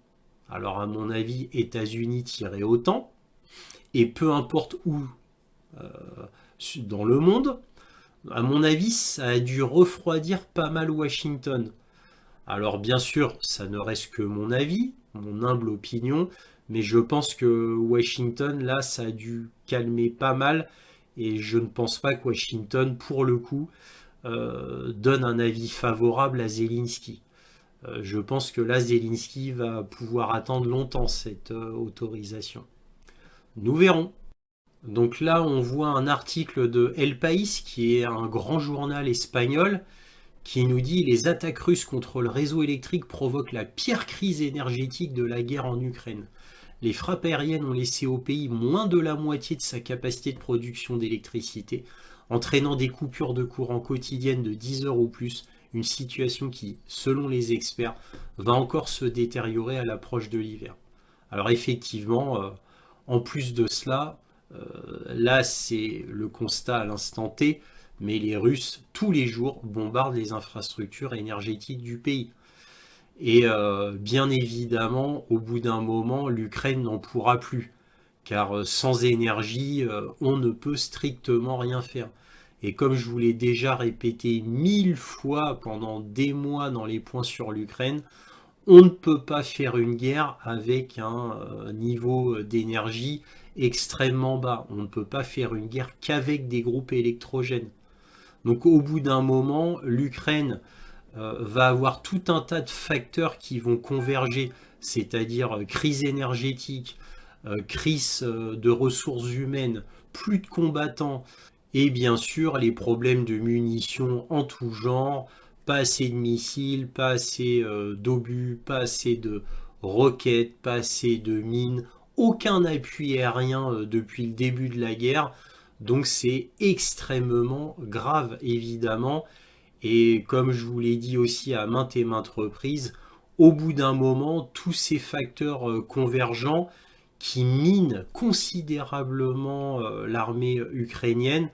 alors à mon avis, États-Unis-OTAN, et peu importe où dans le monde, à mon avis, ça a dû refroidir pas mal Washington. Alors bien sûr, ça ne reste que mon avis, mon humble opinion, mais je pense que Washington, là, ça a dû calmer pas mal, et je ne pense pas que Washington, pour le coup, donne un avis favorable à Zelensky. Je pense que là, Zelensky va pouvoir attendre longtemps cette autorisation. Nous verrons. Donc là, on voit un article de El País, qui est un grand journal espagnol, qui nous dit « Les attaques russes contre le réseau électrique provoquent la pire crise énergétique de la guerre en Ukraine. Les frappes aériennes ont laissé au pays moins de la moitié de sa capacité de production d'électricité, entraînant des coupures de courant quotidiennes de 10 heures ou plus, une situation qui, selon les experts, va encore se détériorer à l'approche de l'hiver. » Alors effectivement, en plus de cela, là c'est le constat à l'instant T, mais les Russes, tous les jours, bombardent les infrastructures énergétiques du pays. Et bien évidemment, au bout d'un moment, l'Ukraine n'en pourra plus, car sans énergie, on ne peut strictement rien faire. Et comme je vous l'ai déjà répété 1000 fois pendant des mois dans les points sur l'Ukraine, on ne peut pas faire une guerre avec un niveau d'énergie extrêmement bas. On ne peut pas faire une guerre qu'avec des groupes électrogènes. Donc au bout d'un moment, l'Ukraine va avoir tout un tas de facteurs qui vont converger, c'est-à-dire crise énergétique, crise de ressources humaines, plus de combattants, et bien sûr les problèmes de munitions en tout genre, pas assez de missiles, pas assez d'obus, pas assez de roquettes, pas assez de mines, aucun appui aérien depuis le début de la guerre. Donc c'est extrêmement grave évidemment. Et comme je vous l'ai dit aussi à maintes et maintes reprises, au bout d'un moment, tous ces facteurs convergents qui minent considérablement l'armée ukrainienne,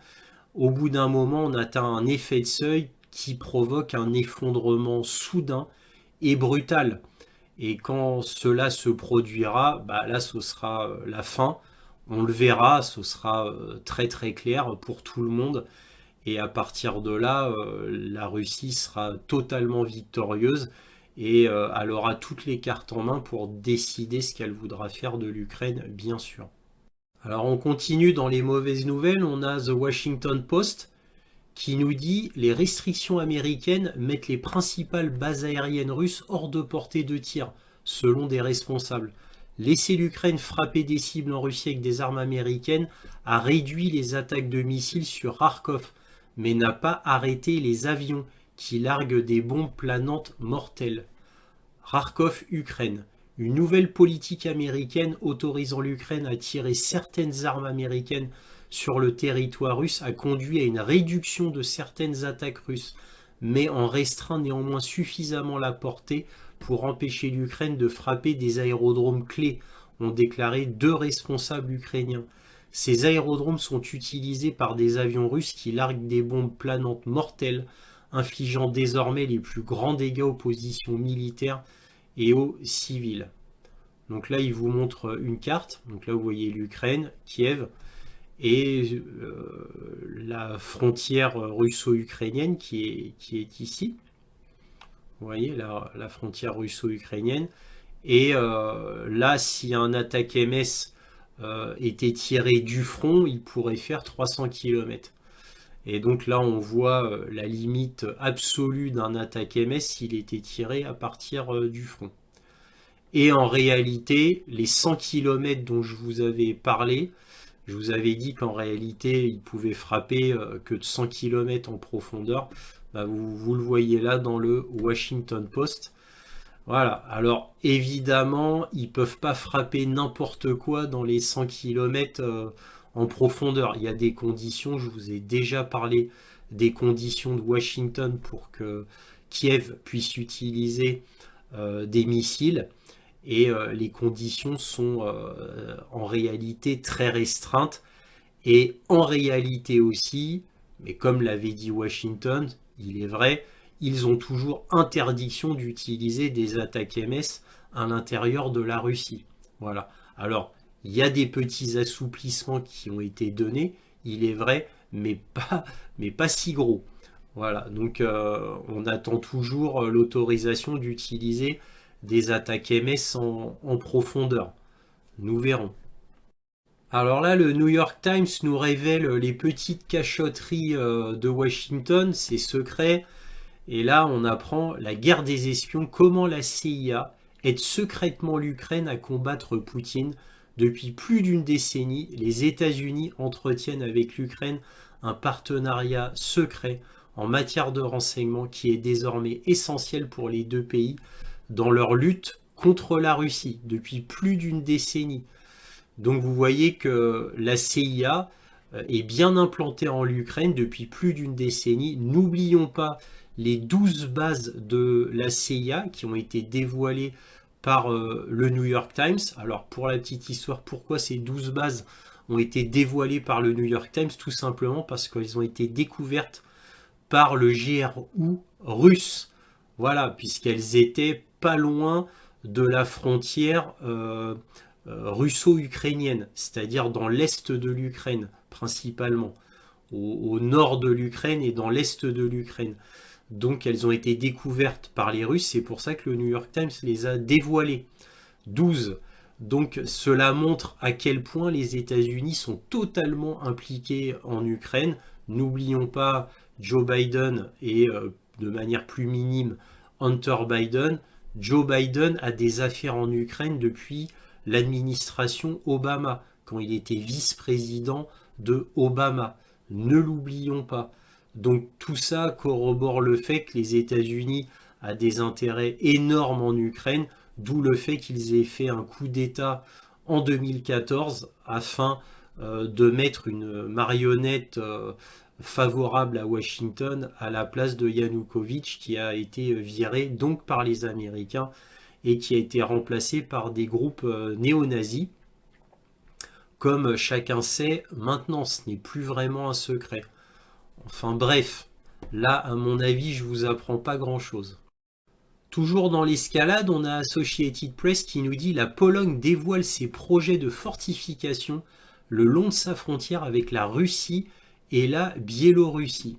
au bout d'un moment, on atteint un effet de seuil qui provoque un effondrement soudain et brutal. Et quand cela se produira, bah là, ce sera la fin. On le verra, ce sera très très clair pour tout le monde. Et à partir de là, la Russie sera totalement victorieuse et elle aura toutes les cartes en main pour décider ce qu'elle voudra faire de l'Ukraine, bien sûr. Alors on continue dans les mauvaises nouvelles, on a The Washington Post qui nous dit les restrictions américaines mettent les principales bases aériennes russes hors de portée de tir, selon des responsables. Laisser l'Ukraine frapper des cibles en Russie avec des armes américaines a réduit les attaques de missiles sur Kharkov, mais n'a pas arrêté les avions qui larguent des bombes planantes mortelles. Kharkov, Ukraine. Une nouvelle politique américaine autorisant l'Ukraine à tirer certaines armes américaines sur le territoire russe a conduit à une réduction de certaines attaques russes, mais en restreint néanmoins suffisamment la portée pour empêcher l'Ukraine de frapper des aérodromes clés, ont déclaré 2 responsables ukrainiens. Ces aérodromes sont utilisés par des avions russes qui larguent des bombes planantes mortelles, infligeant désormais les plus grands dégâts aux positions militaires et aux civils. Donc là, il vous montre une carte. Donc là, vous voyez l'Ukraine, Kiev, et la frontière russo-ukrainienne qui est ici. Vous voyez la frontière russo-ukrainienne. Et là, si un attaque MS était tiré du front, il pourrait faire 300 km. Et donc là, on voit la limite absolue d'un attaque MS s'il était tiré à partir du front. Et en réalité, les 100 km dont je vous avais parlé, je vous avais dit qu'en réalité, il pouvait frapper que de 100 km en profondeur. Bah, vous le voyez là dans le Washington Post. Voilà, alors évidemment, ils ne peuvent pas frapper n'importe quoi dans les 100 km en profondeur. Il y a des conditions, je vous ai déjà parlé des conditions de Washington pour que Kiev puisse utiliser des missiles. Et les conditions sont en réalité très restreintes. Et en réalité aussi, mais comme l'avait dit Washington, il est vrai, ils ont toujours interdiction d'utiliser des attaques MS à l'intérieur de la Russie. Voilà. Alors, il y a des petits assouplissements qui ont été donnés, il est vrai, mais pas si gros. Voilà. Donc, on attend toujours l'autorisation d'utiliser des attaques MS en profondeur. Nous verrons. Alors là, le New York Times nous révèle les petites cachotteries de Washington, c'est secret. Et là, on apprend la guerre des espions, comment la CIA aide secrètement l'Ukraine à combattre Poutine. Depuis plus d'une décennie, les États-Unis entretiennent avec l'Ukraine un partenariat secret en matière de renseignement qui est désormais essentiel pour les deux pays dans leur lutte contre la Russie depuis plus d'une décennie. Donc vous voyez que la CIA est bien implantée en Ukraine depuis plus d'une décennie. N'oublions pas les 12 bases de la CIA qui ont été dévoilées par le New York Times. Alors pour la petite histoire, pourquoi ces 12 bases ont été dévoilées par le New York Times? Tout simplement parce qu'elles ont été découvertes par le GRU russe. Voilà, puisqu'elles étaient pas loin de la frontière russo-ukrainienne, c'est-à-dire dans l'est de l'Ukraine principalement, au nord de l'Ukraine et dans l'est de l'Ukraine. Donc elles ont été découvertes par les Russes, c'est pour ça que le New York Times les a dévoilées. 12. Donc cela montre à quel point les États-Unis sont totalement impliqués en Ukraine. N'oublions pas Joe Biden et de manière plus minime Hunter Biden, Joe Biden a des affaires en Ukraine depuis l'administration Obama, quand il était vice-président de Obama. Ne l'oublions pas. Donc tout ça corrobore le fait que les États-Unis a des intérêts énormes en Ukraine, d'où le fait qu'ils aient fait un coup d'État en 2014 afin de mettre une marionnette favorable à Washington à la place de Yanukovych, qui a été viré donc par les Américains et qui a été remplacé par des groupes néo-nazis. Comme chacun sait, maintenant ce n'est plus vraiment un secret. Enfin bref, là à mon avis je vous apprends pas grand chose. Toujours dans l'escalade, on a Associated Press qui nous dit « La Pologne dévoile ses projets de fortification le long de sa frontière avec la Russie et la Biélorussie ».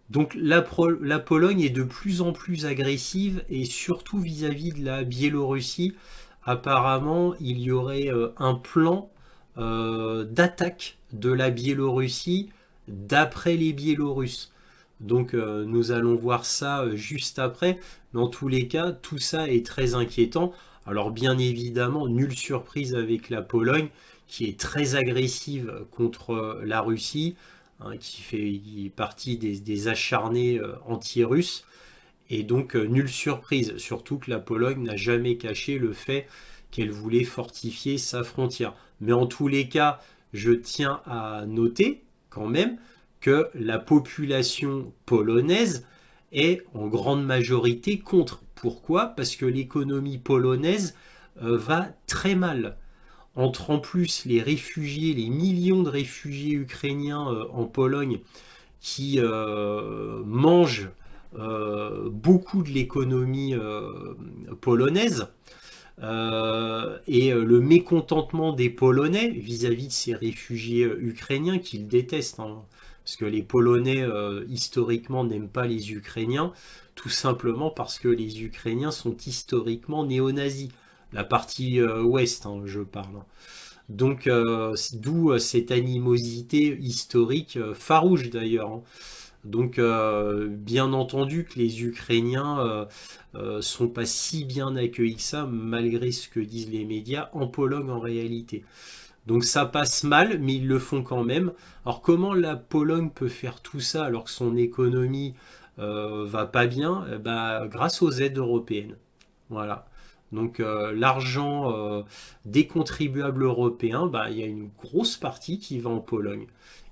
Donc la Pologne est de plus en plus agressive et surtout vis-à-vis de la Biélorussie. Apparemment, il y aurait un plan d'attaque de la Biélorussie d'après les Biélorusses. Donc nous allons voir ça juste après. Dans tous les cas, tout ça est très inquiétant. Alors bien évidemment, nulle surprise avec la Pologne, qui est très agressive contre la Russie, hein, qui fait partie des acharnés anti-russes. Et donc nulle surprise, surtout que la Pologne n'a jamais caché le fait qu'elle voulait fortifier sa frontière. Mais en tous les cas, je tiens à noter quand même que la population polonaise est en grande majorité contre. Pourquoi? Parce que l'économie polonaise va très mal. Entre en plus les réfugiés, les millions de réfugiés ukrainiens en Pologne qui mangent beaucoup de l'économie polonaise, et le mécontentement des Polonais vis-à-vis de ces réfugiés ukrainiens qu'ils détestent, hein, parce que les Polonais historiquement n'aiment pas les Ukrainiens, tout simplement parce que les Ukrainiens sont historiquement néo-nazis, la partie ouest, hein, je parle. Donc d'où cette animosité historique farouche d'ailleurs, hein. Donc bien entendu que les Ukrainiens sont pas si bien accueillis que ça, malgré ce que disent les médias, en Pologne en réalité. Donc ça passe mal, mais ils le font quand même. Alors comment la Pologne peut faire tout ça alors que son économie va pas bien? Bah, grâce aux aides européennes. Voilà. Donc l'argent des contribuables européens, bah, il y a une grosse partie qui va en Pologne.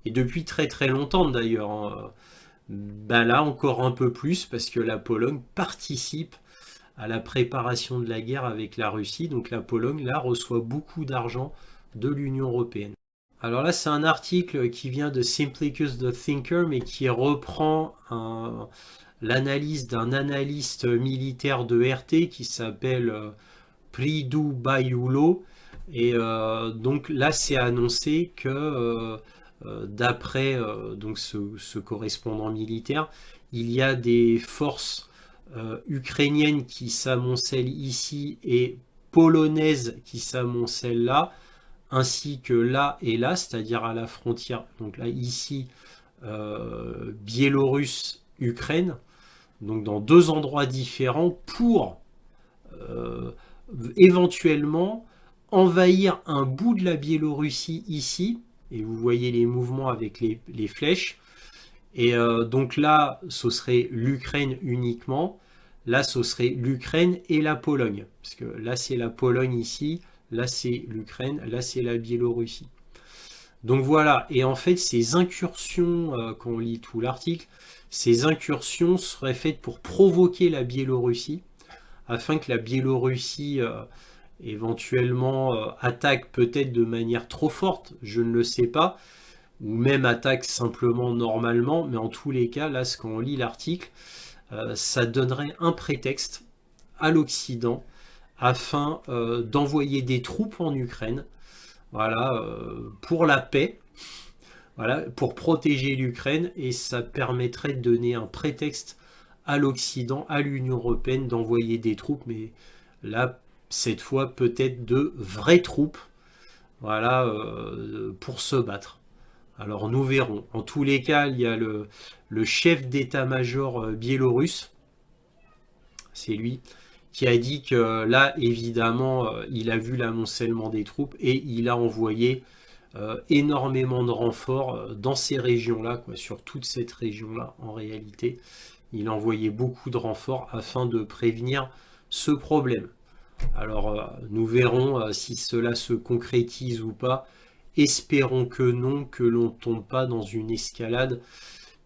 Et depuis très très longtemps d'ailleurs, hein. Bah là encore un peu plus parce que la Pologne participe à la préparation de la guerre avec la Russie. Donc la Pologne là reçoit beaucoup d'argent de l'Union européenne. Alors là c'est un article qui vient de Simplicus the Thinker mais qui reprend l'analyse d'un analyste militaire de RT qui s'appelle Pridu Bayulo. Et donc là c'est annoncé que d'après donc ce correspondant militaire, il y a des forces ukrainiennes qui s'amoncellent ici et polonaises qui s'amoncellent là, ainsi que là et là, c'est-à-dire à la frontière, donc là ici, Biélorusse-Ukraine, donc dans deux endroits différents pour éventuellement envahir un bout de la Biélorussie ici, et vous voyez les mouvements avec les flèches, et donc là ce serait l'Ukraine uniquement, là ce serait l'Ukraine et la Pologne, parce que là c'est la Pologne ici, là c'est l'Ukraine, là c'est la Biélorussie. Donc voilà, et en fait ces incursions, quand on lit tout l'article, ces incursions seraient faites pour provoquer la Biélorussie, afin que la Biélorussie éventuellement attaque peut-être de manière trop forte, je ne le sais pas, ou même attaque simplement normalement, mais en tous les cas, là, quand on lit l'article, ça donnerait un prétexte à l'Occident afin d'envoyer des troupes en Ukraine, voilà, pour la paix, voilà, pour protéger l'Ukraine, et ça permettrait de donner un prétexte à l'Occident, à l'Union européenne d'envoyer des troupes, mais là, cette fois peut-être de vraies troupes, voilà, pour se battre. Alors nous verrons. En tous les cas, il y a le chef d'état-major biélorusse, c'est lui, qui a dit que là, évidemment, il a vu l'amoncellement des troupes et il a envoyé énormément de renforts dans ces régions-là, quoi, sur toute cette région-là, en réalité. Il a envoyé beaucoup de renforts afin de prévenir ce problème. Alors, nous verrons si cela se concrétise ou pas. Espérons que non, que l'on ne tombe pas dans une escalade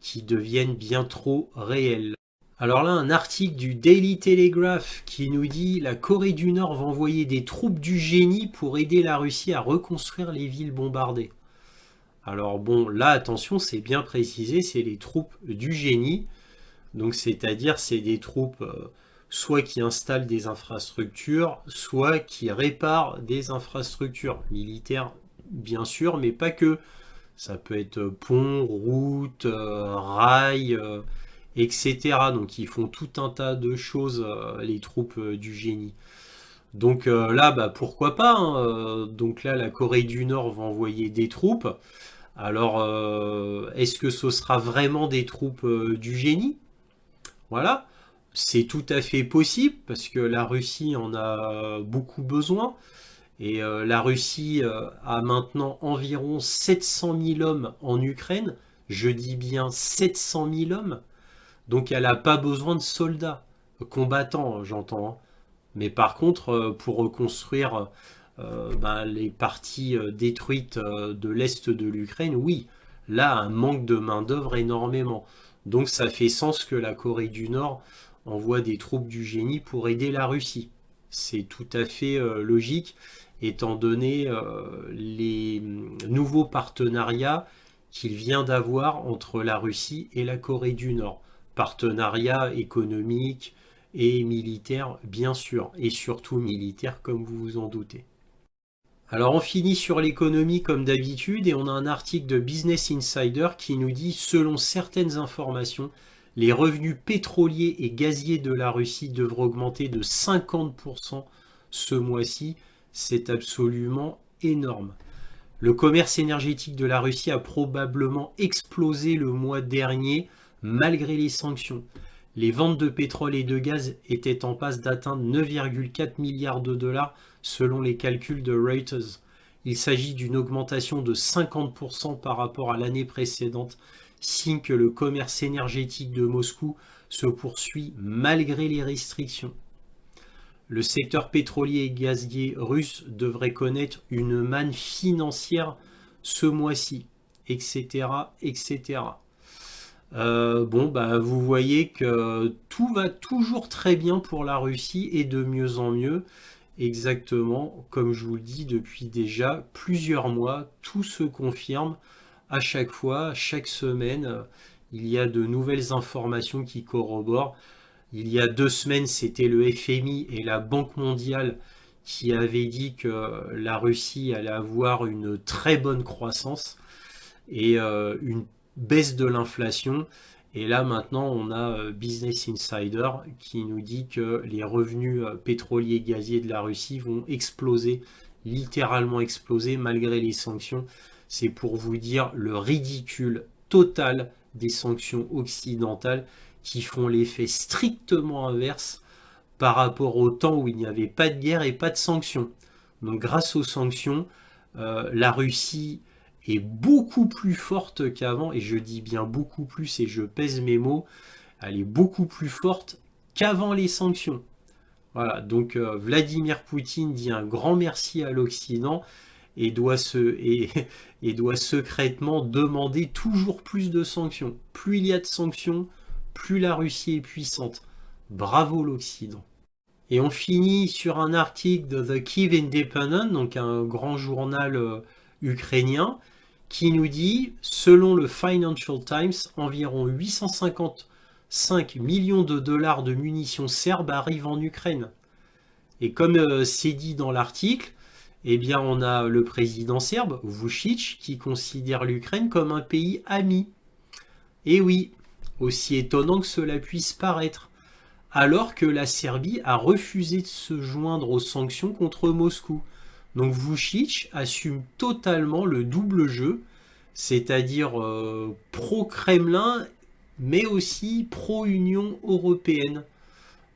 qui devienne bien trop réelle. Alors là, un article du Daily Telegraph qui nous dit « La Corée du Nord va envoyer des troupes du génie pour aider la Russie à reconstruire les villes bombardées. » Alors bon, là, attention, c'est bien précisé, c'est les troupes du génie. Donc c'est-à-dire, c'est des troupes soit qui installent des infrastructures, soit qui réparent des infrastructures militaires, bien sûr, mais pas que. Ça peut être ponts, routes, rails, etc. Donc ils font tout un tas de choses, les troupes du génie. Donc là, bah, pourquoi pas, hein. Donc là, la Corée du Nord va envoyer des troupes. Alors, est-ce que ce sera vraiment des troupes du génie? Voilà, c'est tout à fait possible parce que la Russie en a beaucoup besoin. Et la Russie a maintenant environ 700 000 hommes en Ukraine. Je dis bien 700 000 hommes. Donc elle n'a pas besoin de soldats, combattants, j'entends, hein. Mais par contre, pour reconstruire les parties détruites de l'Est de l'Ukraine, oui, là, un manque de main-d'œuvre énormément. Donc ça fait sens que la Corée du Nord envoie des troupes du génie pour aider la Russie. C'est tout à fait logique, étant donné les nouveaux partenariats qu'il vient d'avoir entre la Russie et la Corée du Nord. Partenariat économique et militaire, bien sûr, et surtout militaire, comme vous vous en doutez. Alors on finit sur l'économie comme d'habitude et on a un article de Business Insider qui nous dit, selon certaines informations, les revenus pétroliers et gaziers de la Russie devraient augmenter de 50% ce mois-ci. C'est absolument énorme. Le commerce énergétique de la Russie a probablement explosé le mois dernier malgré les sanctions. Les ventes de pétrole et de gaz étaient en passe d'atteindre 9,4 milliards de dollars selon les calculs de Reuters. Il s'agit d'une augmentation de 50% par rapport à l'année précédente, signe que le commerce énergétique de Moscou se poursuit malgré les restrictions. Le secteur pétrolier et gazier russe devrait connaître une manne financière ce mois-ci, etc., etc. Vous voyez que tout va toujours très bien pour la Russie et de mieux en mieux. Exactement, comme je vous le dis depuis déjà plusieurs mois, tout se confirme à chaque fois, chaque semaine, il y a de nouvelles informations qui corroborent. Il y a 2 semaines, c'était le FMI et la Banque mondiale qui avaient dit que la Russie allait avoir une très bonne croissance et une baisse de l'inflation. Et là maintenant on a Business Insider qui nous dit que les revenus pétroliers et gaziers de la Russie vont exploser, littéralement exploser malgré les sanctions. C'est pour vous dire le ridicule total des sanctions occidentales qui font l'effet strictement inverse par rapport au temps où il n'y avait pas de guerre et pas de sanctions. Donc grâce aux sanctions, la Russie est beaucoup plus forte qu'avant, et je dis bien beaucoup plus et je pèse mes mots, elle est beaucoup plus forte qu'avant les sanctions. Voilà, donc Vladimir Poutine dit un grand merci à l'Occident et doit secrètement demander toujours plus de sanctions. Plus il y a de sanctions, plus la Russie est puissante. Bravo l'Occident. Et on finit sur un article de The Kyiv Independent, donc un grand journal ukrainien, qui nous dit, selon le Financial Times, environ 855 millions de dollars de munitions serbes arrivent en Ukraine. Et comme c'est dit dans l'article, eh bien on a le président serbe, Vučić, qui considère l'Ukraine comme un pays ami. Et oui, aussi étonnant que cela puisse paraître, alors que la Serbie a refusé de se joindre aux sanctions contre Moscou. Donc Vučić assume totalement le double jeu, c'est-à-dire pro-Kremlin, mais aussi pro-Union européenne.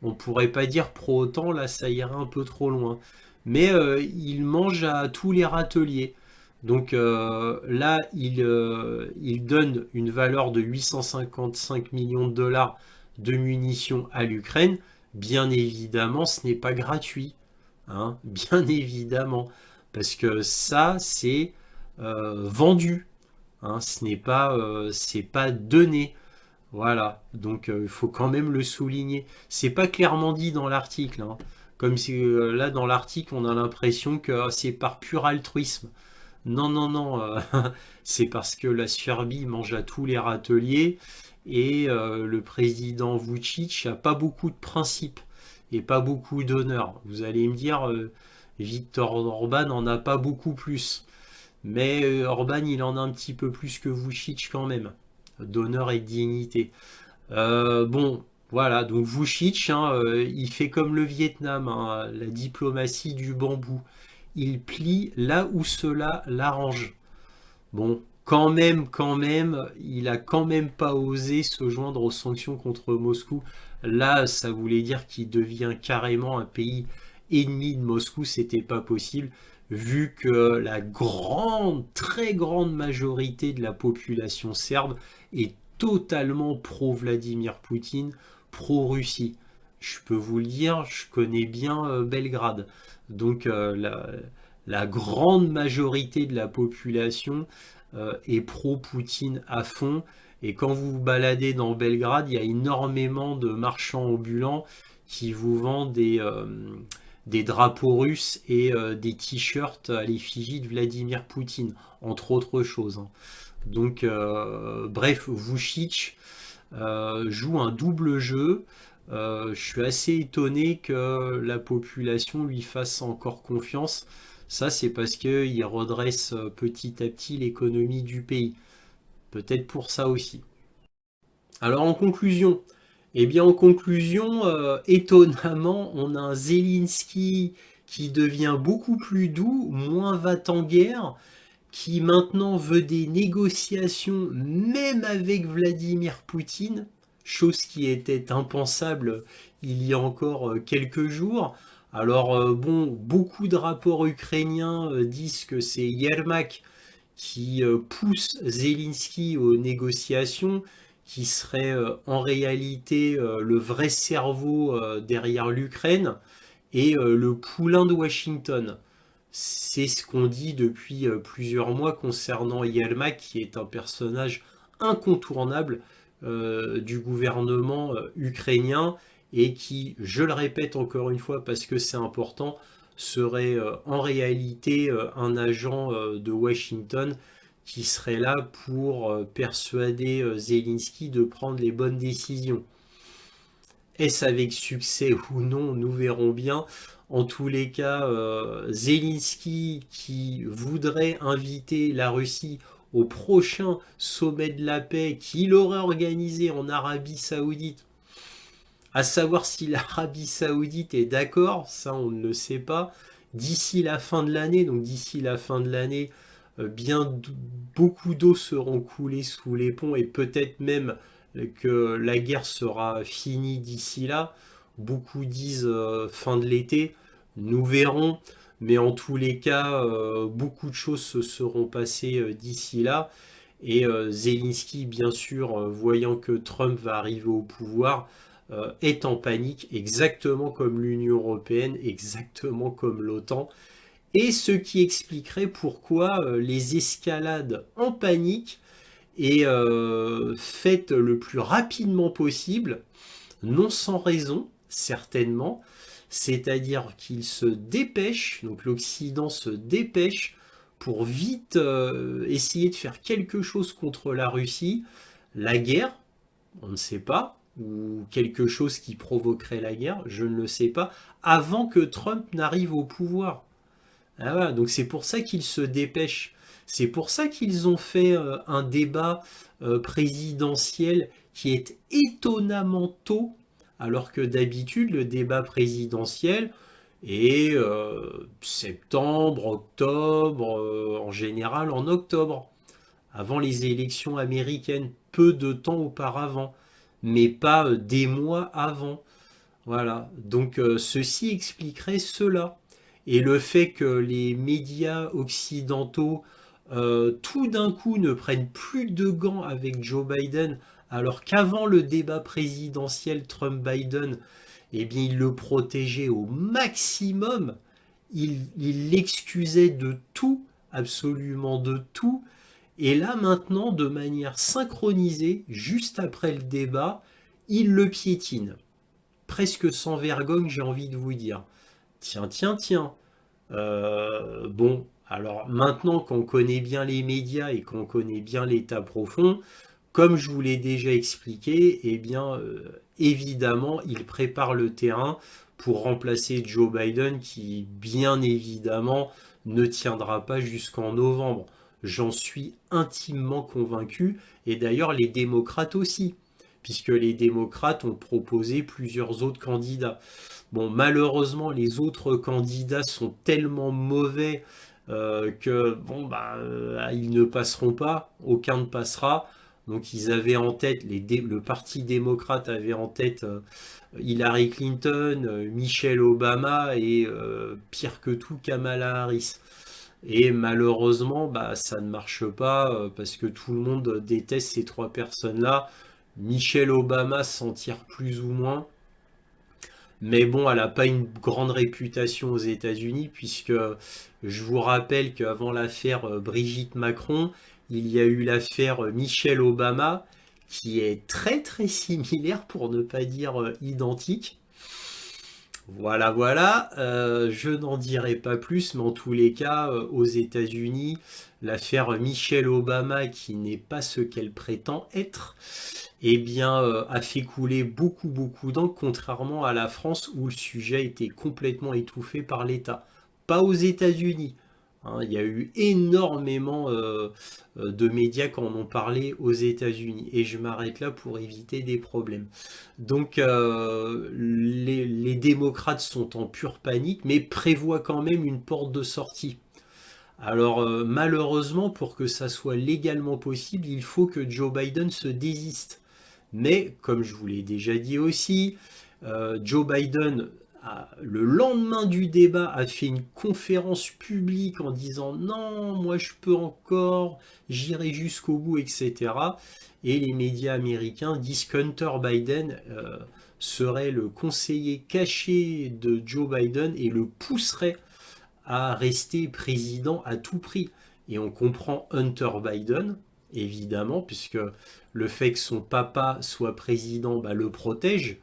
On pourrait pas dire pro-OTAN, là ça irait un peu trop loin. Mais il mange à tous les râteliers. Donc là, il donne une valeur de 855 millions de dollars de munitions à l'Ukraine. Bien évidemment, ce n'est pas gratuit. Hein, bien évidemment. Parce que ça, c'est vendu. Hein, c'est pas donné. Voilà, donc il faut quand même le souligner. C'est pas clairement dit dans l'article, hein. Comme si là dans l'article on a l'impression que c'est par pur altruisme. Non, non, non, c'est parce que la Serbie mange à tous les râteliers et le président Vučić a pas beaucoup de principes et pas beaucoup d'honneur. Vous allez me dire, Viktor Orban en a pas beaucoup plus. Mais Orban, il en a un petit peu plus que Vučić quand même, d'honneur et de dignité. Bon, voilà, donc Vučić, hein, il fait comme le Vietnam, hein, la diplomatie du bambou. Il plie là où cela l'arrange. Bon, quand même, il a quand même pas osé se joindre aux sanctions contre Moscou. Là, ça voulait dire qu'il devient carrément un pays ennemi de Moscou, c'était pas possible, vu que la grande, très grande majorité de la population serbe est totalement pro-Vladimir Poutine, pro-Russie. Je peux vous le dire, je connais bien Belgrade. Donc la grande majorité de la population est pro-Poutine à fond. Et quand vous vous baladez dans Belgrade, il y a énormément de marchands ambulants qui vous vendent des drapeaux russes et des t-shirts à l'effigie de Vladimir Poutine, entre autres choses. Hein. Donc, bref, Vučić joue un double jeu. Je suis assez étonné que la population lui fasse encore confiance. Ça, c'est parce qu'il redresse petit à petit l'économie du pays. Peut-être pour ça aussi. Alors en conclusion, étonnamment, on a un Zelensky qui devient beaucoup plus doux, moins va-t-en-guerre, qui maintenant veut des négociations même avec Vladimir Poutine, chose qui était impensable il y a encore quelques jours. Alors bon, beaucoup de rapports ukrainiens disent que c'est Yermak qui pousse Zelensky aux négociations, qui serait en réalité le vrai cerveau derrière l'Ukraine et le poulain de Washington. C'est ce qu'on dit depuis plusieurs mois concernant Yermak, qui est un personnage incontournable du gouvernement ukrainien et qui, je le répète encore une fois parce que c'est important, serait en réalité un agent de Washington qui serait là pour persuader Zelensky de prendre les bonnes décisions. Est-ce avec succès ou non, nous verrons bien. En tous les cas, Zelensky qui voudrait inviter la Russie au prochain sommet de la paix qu'il aurait organisé en Arabie Saoudite. À savoir si l'Arabie Saoudite est d'accord, ça on ne le sait pas. D'ici la fin de l'année, donc d'ici la fin de l'année, beaucoup d'eau seront coulées sous les ponts et peut-être même que la guerre sera finie d'ici là. Beaucoup disent fin de l'été, nous verrons. Mais en tous les cas, beaucoup de choses se seront passées d'ici là. Et Zelensky, bien sûr, voyant que Trump va arriver au pouvoir, est en panique, exactement comme l'Union européenne, exactement comme l'OTAN. Et ce qui expliquerait pourquoi les escalades en panique est faites le plus rapidement possible, non sans raison, certainement. C'est-à-dire qu'il se dépêche, donc l'Occident se dépêche pour vite essayer de faire quelque chose contre la Russie. La guerre, on ne sait pas, ou quelque chose qui provoquerait la guerre, je ne le sais pas, avant que Trump n'arrive au pouvoir. Ah voilà, donc c'est pour ça qu'ils se dépêchent. C'est pour ça qu'ils ont fait un débat présidentiel qui est étonnamment tôt, alors que d'habitude le débat présidentiel est septembre, octobre, en général en octobre. avant les élections américaines, peu de temps auparavant, mais pas des mois avant. Voilà, donc ceci expliquerait cela. Et le fait que les médias occidentaux tout d'un coup ne prennent plus de gants avec Joe Biden, alors qu'avant le débat présidentiel Trump-Biden, eh bien, ils le protégeaient au maximum, ils l'excusaient de tout, absolument de tout, et là maintenant, de manière synchronisée, juste après le débat, ils le piétinent presque sans vergogne, j'ai envie de vous dire. Tiens, tiens, tiens. Bon, alors maintenant qu'on connaît bien les médias et qu'on connaît bien l'état profond, comme je vous l'ai déjà expliqué, eh bien, évidemment, il prépare le terrain pour remplacer Joe Biden qui, bien évidemment, ne tiendra pas jusqu'en novembre. J'en suis intimement convaincu, et d'ailleurs les démocrates aussi, puisque les démocrates ont proposé plusieurs autres candidats. Bon, malheureusement, les autres candidats sont tellement mauvais que bon, bah, ils ne passeront pas, aucun ne passera. Donc ils avaient en tête, le Parti démocrate avait en tête Hillary Clinton, Michelle Obama et pire que tout, Kamala Harris. Et malheureusement, bah, ça ne marche pas parce que tout le monde déteste ces trois personnes-là. Michelle Obama s'en tire plus ou moins. Mais bon, elle n'a pas une grande réputation aux États-Unis, puisque je vous rappelle qu'avant l'affaire Brigitte Macron, il y a eu l'affaire Michelle Obama, qui est très très similaire, pour ne pas dire identique. Voilà, voilà, je n'en dirai pas plus, mais en tous les cas, aux États-Unis, l'affaire Michelle Obama, qui n'est pas ce qu'elle prétend être, eh bien, a fait couler beaucoup, beaucoup d'encre, contrairement à la France, où le sujet était complètement étouffé par l'État. Pas aux États-Unis. Hein, il y a eu énormément de médias qui en ont parlé aux États-Unis. Et je m'arrête là pour éviter des problèmes. Donc, les démocrates sont en pure panique, mais prévoient quand même une porte de sortie. Alors, malheureusement, pour que ça soit légalement possible, il faut que Joe Biden se désiste. Mais, comme je vous l'ai déjà dit aussi, Joe Biden, le lendemain du débat, a fait une conférence publique en disant non, moi je peux encore, j'irai jusqu'au bout, etc. Et les médias américains disent qu'Hunter Biden serait le conseiller caché de Joe Biden et le pousserait à rester président à tout prix. Et on comprend Hunter Biden, évidemment, puisque le fait que son papa soit président le protège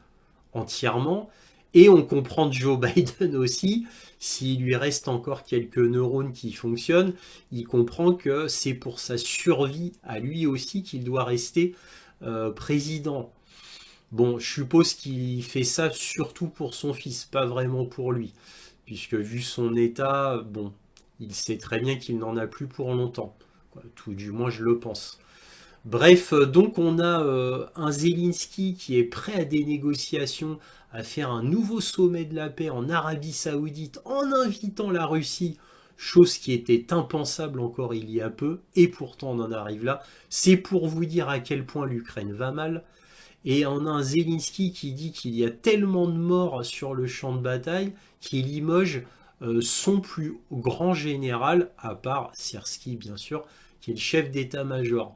entièrement. Et on comprend Joe Biden aussi, s'il lui reste encore quelques neurones qui fonctionnent, il comprend que c'est pour sa survie à lui aussi qu'il doit rester président. Bon, je suppose qu'il fait ça surtout pour son fils, pas vraiment pour lui, puisque vu son état, bon, il sait très bien qu'il n'en a plus pour longtemps. Tout du moins, je le pense. Bref, donc on a un Zelensky qui est prêt à des négociations, à faire un nouveau sommet de la paix en Arabie Saoudite en invitant la Russie, chose qui était impensable encore il y a peu, et pourtant on en arrive là. C'est pour vous dire à quel point l'Ukraine va mal. Et on a un Zelensky qui dit qu'il y a tellement de morts sur le champ de bataille qu'il limoge son plus grand général, à part Syrski bien sûr, qui est le chef d'état-major.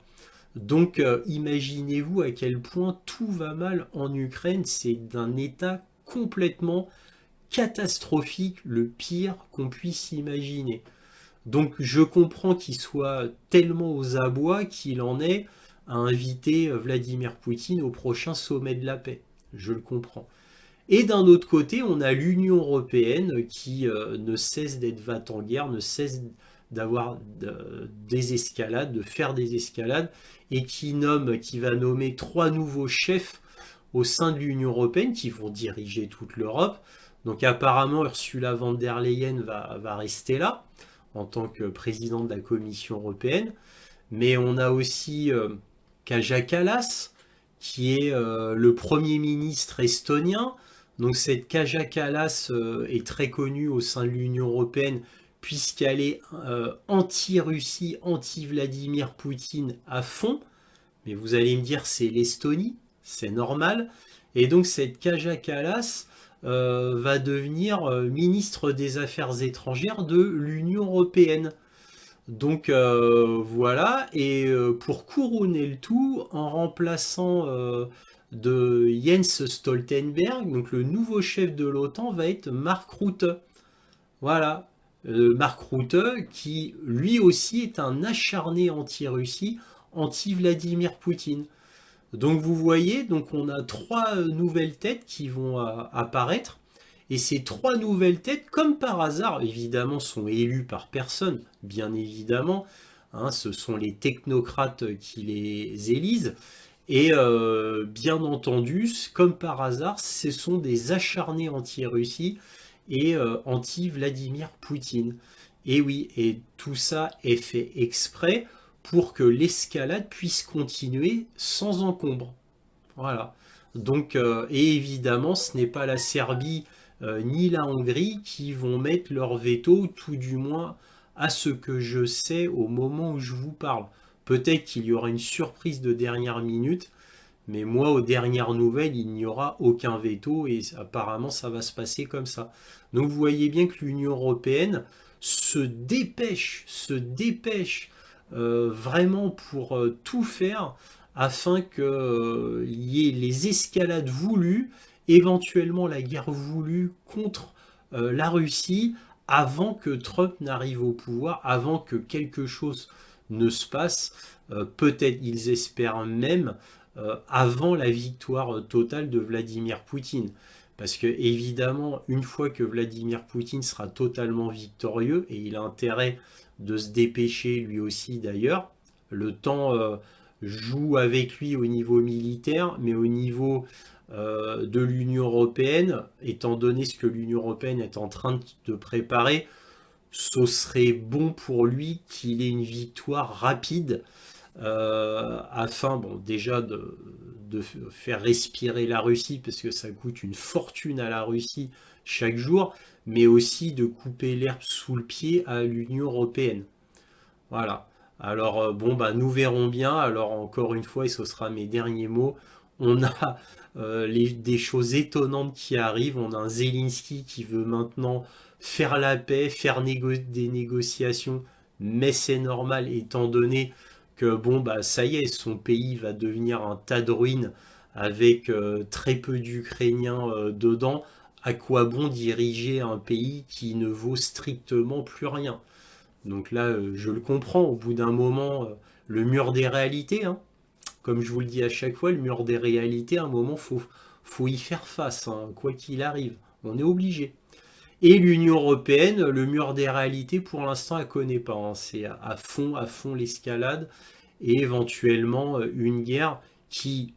Donc imaginez-vous à quel point tout va mal en Ukraine, c'est d'un état complètement catastrophique, le pire qu'on puisse imaginer. Donc je comprends qu'il soit tellement aux abois qu'il en est à inviter Vladimir Poutine au prochain sommet de la paix. Je le comprends. Et d'un autre côté, on a l'Union européenne qui ne cesse d'être va-t-en-guerre, ne cesse d'avoir des escalades, de faire des escalades, et qui va nommer 3 nouveaux chefs au sein de l'Union européenne qui vont diriger toute l'Europe. Donc apparemment, Ursula von der Leyen va rester là en tant que présidente de la Commission européenne. Mais on a aussi Kaja Kallas, qui est le Premier ministre estonien. Donc cette Kaja Kallas est très connue au sein de l'Union européenne puisqu'elle est anti-Russie, anti-Vladimir Poutine à fond. Mais vous allez me dire, c'est l'Estonie, c'est normal. Et donc cette Kaja Kallas va devenir ministre des Affaires étrangères de l'Union européenne. Donc voilà, et pour couronner le tout, en remplaçant de Jens Stoltenberg, donc le nouveau chef de l'OTAN va être Mark Rutte. Voilà, Mark Rutte qui lui aussi est un acharné anti-Russie, anti-Vladimir Poutine. Donc vous voyez, donc on a trois nouvelles têtes qui vont apparaître. Et ces trois nouvelles têtes, comme par hasard, évidemment, sont élues par personne, bien évidemment. Hein, ce sont les technocrates qui les élisent. Et bien entendu, comme par hasard, ce sont des acharnés anti-Russie et anti-Vladimir Poutine. Et oui, et tout ça est fait exprès pour que l'escalade puisse continuer sans encombre. Voilà. Donc, et évidemment, ce n'est pas la Serbie ni la Hongrie qui vont mettre leur veto, tout du moins à ce que je sais au moment où je vous parle. Peut-être qu'il y aura une surprise de dernière minute, mais moi, aux dernières nouvelles, il n'y aura aucun veto et apparemment, ça va se passer comme ça. Donc, vous voyez bien que l'Union européenne se dépêche vraiment pour tout faire afin qu'il y ait les escalades voulues, éventuellement la guerre voulue contre la Russie, avant que Trump n'arrive au pouvoir, avant que quelque chose ne se passe. Peut-être ils espèrent même avant la victoire totale de Vladimir Poutine. Parce que évidemment, une fois que Vladimir Poutine sera totalement victorieux, et il a intérêt de se dépêcher lui aussi d'ailleurs, le temps joue avec lui au niveau militaire, mais au niveau de l'Union européenne, étant donné ce que l'Union européenne est en train de préparer, ce serait bon pour lui qu'il ait une victoire rapide afin, bon, déjà de faire respirer la Russie, parce que ça coûte une fortune à la Russie chaque jour, mais aussi de couper l'herbe sous le pied à l'Union européenne. Voilà. Alors, bon, bah, nous verrons bien. Alors, encore une fois, et ce sera mes derniers mots, on a des choses étonnantes qui arrivent. On a un Zelensky qui veut maintenant faire la paix, faire des négociations, mais c'est normal étant donné que, bon, bah, ça y est, son pays va devenir un tas de ruines avec très peu d'Ukrainiens dedans. À quoi bon diriger un pays qui ne vaut strictement plus rien? Donc là, je le comprends, au bout d'un moment, le mur des réalités, hein, comme je vous le dis à chaque fois, le mur des réalités, à un moment, faut y faire face, hein, quoi qu'il arrive, on est obligé. Et l'Union européenne, le mur des réalités, pour l'instant, elle ne connaît pas, hein, c'est à fond l'escalade, et éventuellement une guerre qui,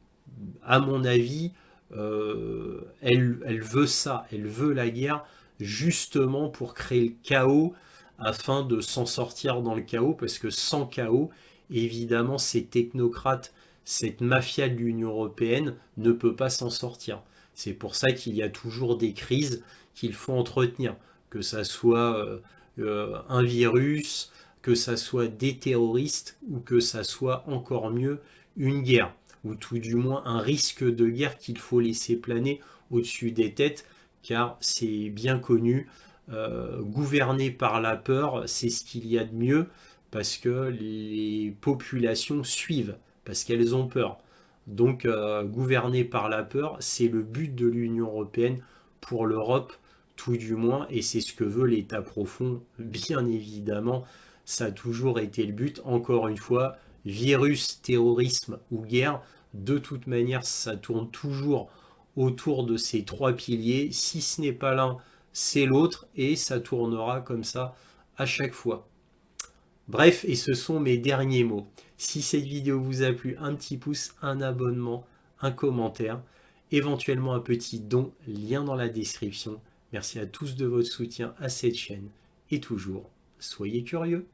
à mon avis, elle veut ça, elle veut la guerre, justement pour créer le chaos, afin de s'en sortir dans le chaos, parce que sans chaos, évidemment, ces technocrates, cette mafia de l'Union européenne ne peut pas s'en sortir. C'est pour ça qu'il y a toujours des crises qu'il faut entretenir, que ça soit un virus, que ça soit des terroristes, ou que ça soit encore mieux une guerre, ou tout du moins un risque de guerre qu'il faut laisser planer au-dessus des têtes, car c'est bien connu, gouverner par la peur, c'est ce qu'il y a de mieux, parce que les populations suivent, parce qu'elles ont peur. Donc gouverner par la peur, c'est le but de l'Union européenne pour l'Europe, tout du moins, et c'est ce que veut l'État profond, bien évidemment. Ça a toujours été le but, encore une fois, virus, terrorisme ou guerre, de toute manière, ça tourne toujours autour de ces trois piliers. Si ce n'est pas l'un, c'est l'autre, et ça tournera comme ça à chaque fois. Bref, et ce sont mes derniers mots. Si cette vidéo vous a plu, un petit pouce, un abonnement, un commentaire, éventuellement un petit don, lien dans la description. Merci à tous de votre soutien à cette chaîne, et toujours, soyez curieux.